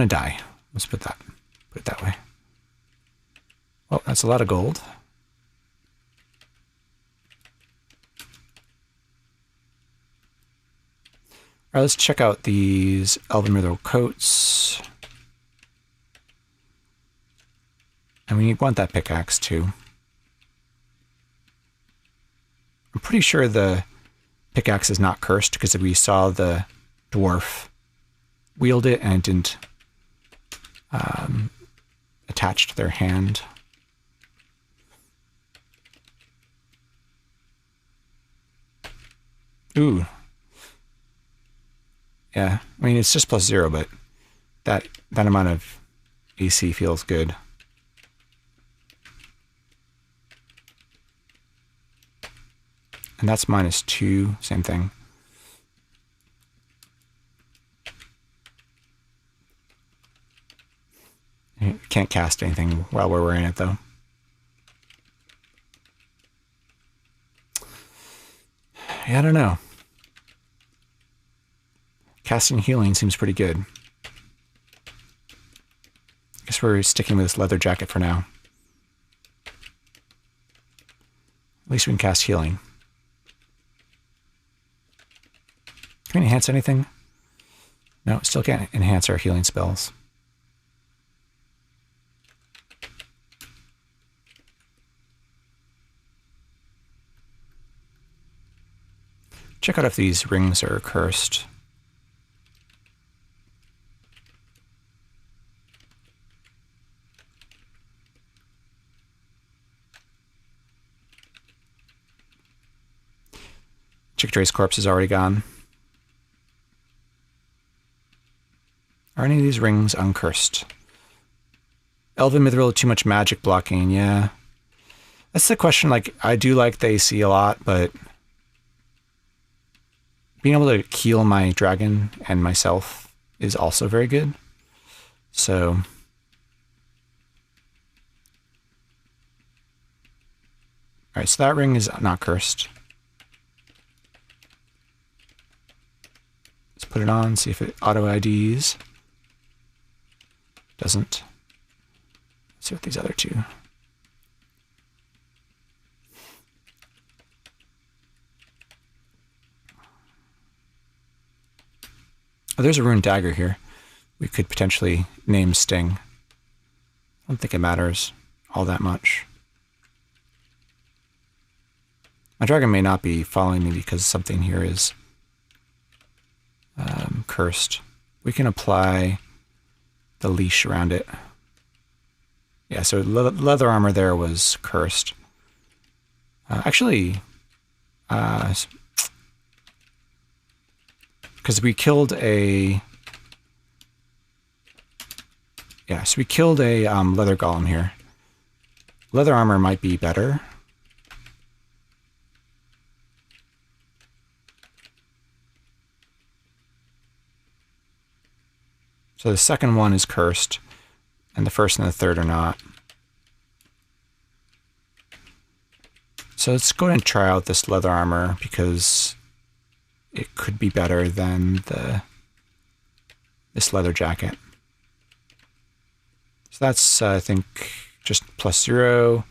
die. Let's put it that way. Well, that's a lot of gold. All right, let's check out these Elven Mithril coats. And we want that pickaxe too. I'm pretty sure the pickaxe is not cursed because we saw the dwarf wield it and it didn't attach to their hand. Ooh. Yeah, I mean, it's just +0, but that amount of AC feels good. And that's -2, same thing. You can't cast anything while we're wearing it, though. Yeah, I don't know. Casting healing seems pretty good. Guess we're sticking with this leather jacket for now. At least we can cast healing. Can we enhance anything? No, still can't enhance our healing spells. Check out if these rings are cursed. Chick-Trace corpse is already gone. Are any of these rings uncursed? Elven Mithril, too much magic blocking, yeah. That's the question, like, I do like the AC a lot, but being able to heal my dragon and myself is also very good. So alright, so that ring is not cursed. put it on, see if it auto IDs. Doesn't. Let's see what these other two. Oh, there's a rune dagger here. We could potentially name Sting. I don't think it matters all that much. My dragon may not be following me because something here is cursed. We can apply the leash around it. Yeah, so leather armor there was cursed. Actually, because we killed a... Yeah, so we killed a leather golem here. Leather armor might be better. So the second one is cursed, and the first and the third are not. So let's go ahead and try out this leather armor because it could be better than this leather jacket. So that's, I think, just +0.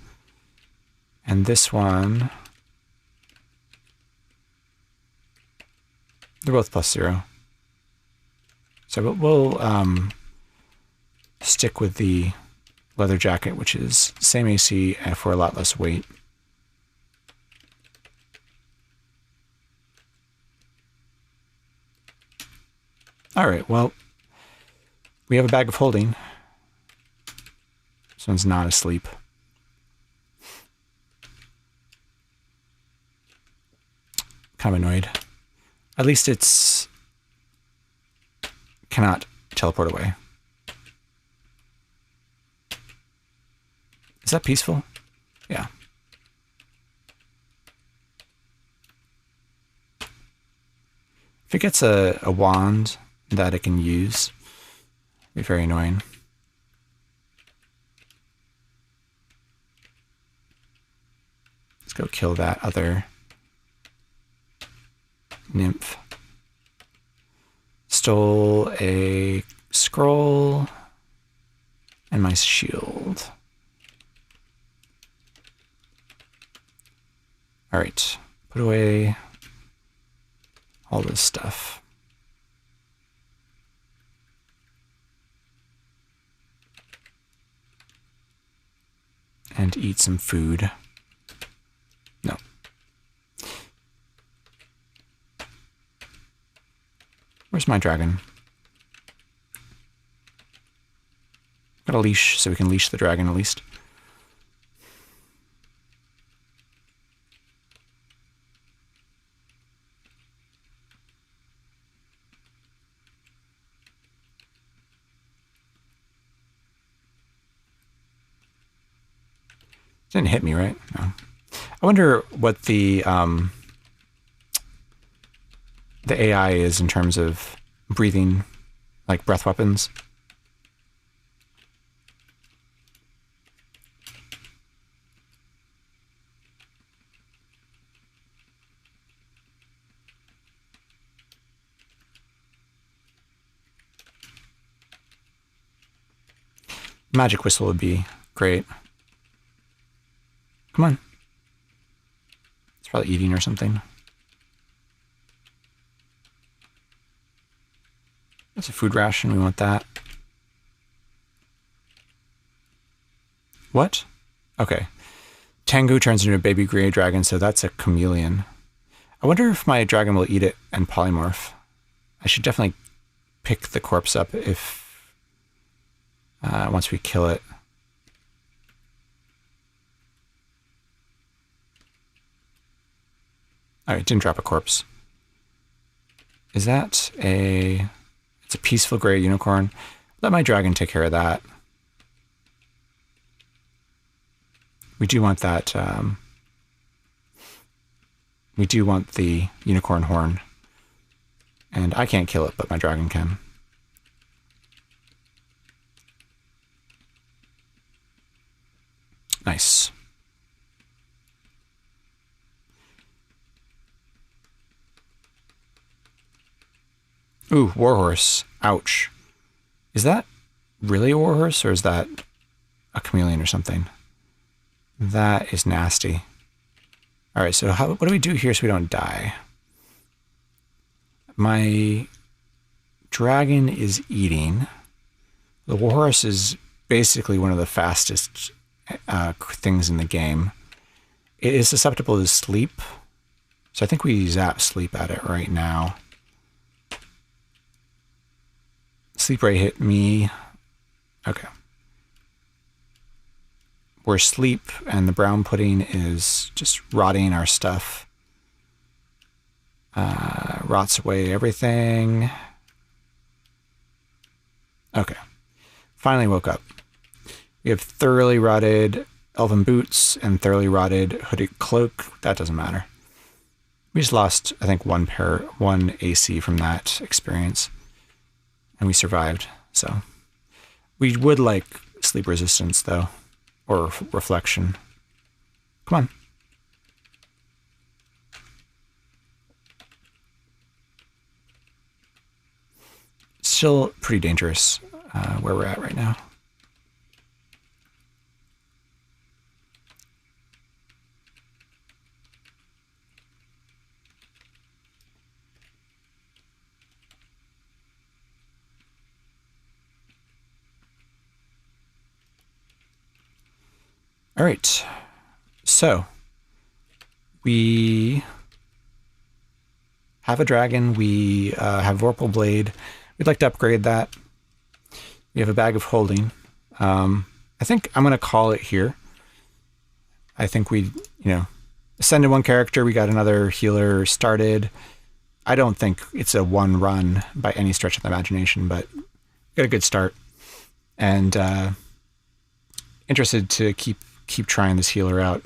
And this one, they're both +0. So we'll stick with the leather jacket, which is same AC for a lot less weight. All right, well, we have a bag of holding. This one's not asleep. Kind of annoyed. At least it's cannot teleport away. Is that peaceful? Yeah. If it gets a wand that it can use, it'd be very annoying. Let's go kill that other nymph. Stole a scroll and my shield. All right, put away all this stuff. And eat some food. No. Where's my dragon? Got a leash, so we can leash the dragon at least. Didn't hit me, right? No. I wonder what the AI is in terms of breathing, like breath weapons. Magic whistle would be great. Come on. It's probably eating or something. That's a food ration. We want that. What? Okay. Tengu turns into a baby gray dragon, so that's a chameleon. I wonder if my dragon will eat it and polymorph. I should definitely pick the corpse up if once we kill it. All right, didn't drop a corpse. Is that a... It's a peaceful gray unicorn. Let my dragon take care of that. We do want that... we do want the unicorn horn. And I can't kill it, but my dragon can. Nice. Ooh, Warhorse. Ouch. Is that really a Warhorse, or is that a chameleon or something? That is nasty. All right, so what do we do here so we don't die? My dragon is eating. The Warhorse is basically one of the fastest things in the game. It is susceptible to sleep, so I think we zap sleep at it right now. Sleep ray hit me. Okay. We're asleep, and the brown pudding is just rotting our stuff. Rots away everything. Okay. Finally woke up. We have thoroughly rotted elven boots and thoroughly rotted hooded cloak. That doesn't matter. We just lost, I think, one AC from that experience. And we survived, so. We would like sleep resistance, though. Or reflection. Come on. Still pretty dangerous where we're at right now. All right, so we have a dragon. We have Vorpal Blade. We'd like to upgrade that. We have a bag of holding. I think I'm going to call it here. I think we, ascended one character. We got another healer started. I don't think it's a one run by any stretch of the imagination, but got a good start. And interested to keep trying this healer out.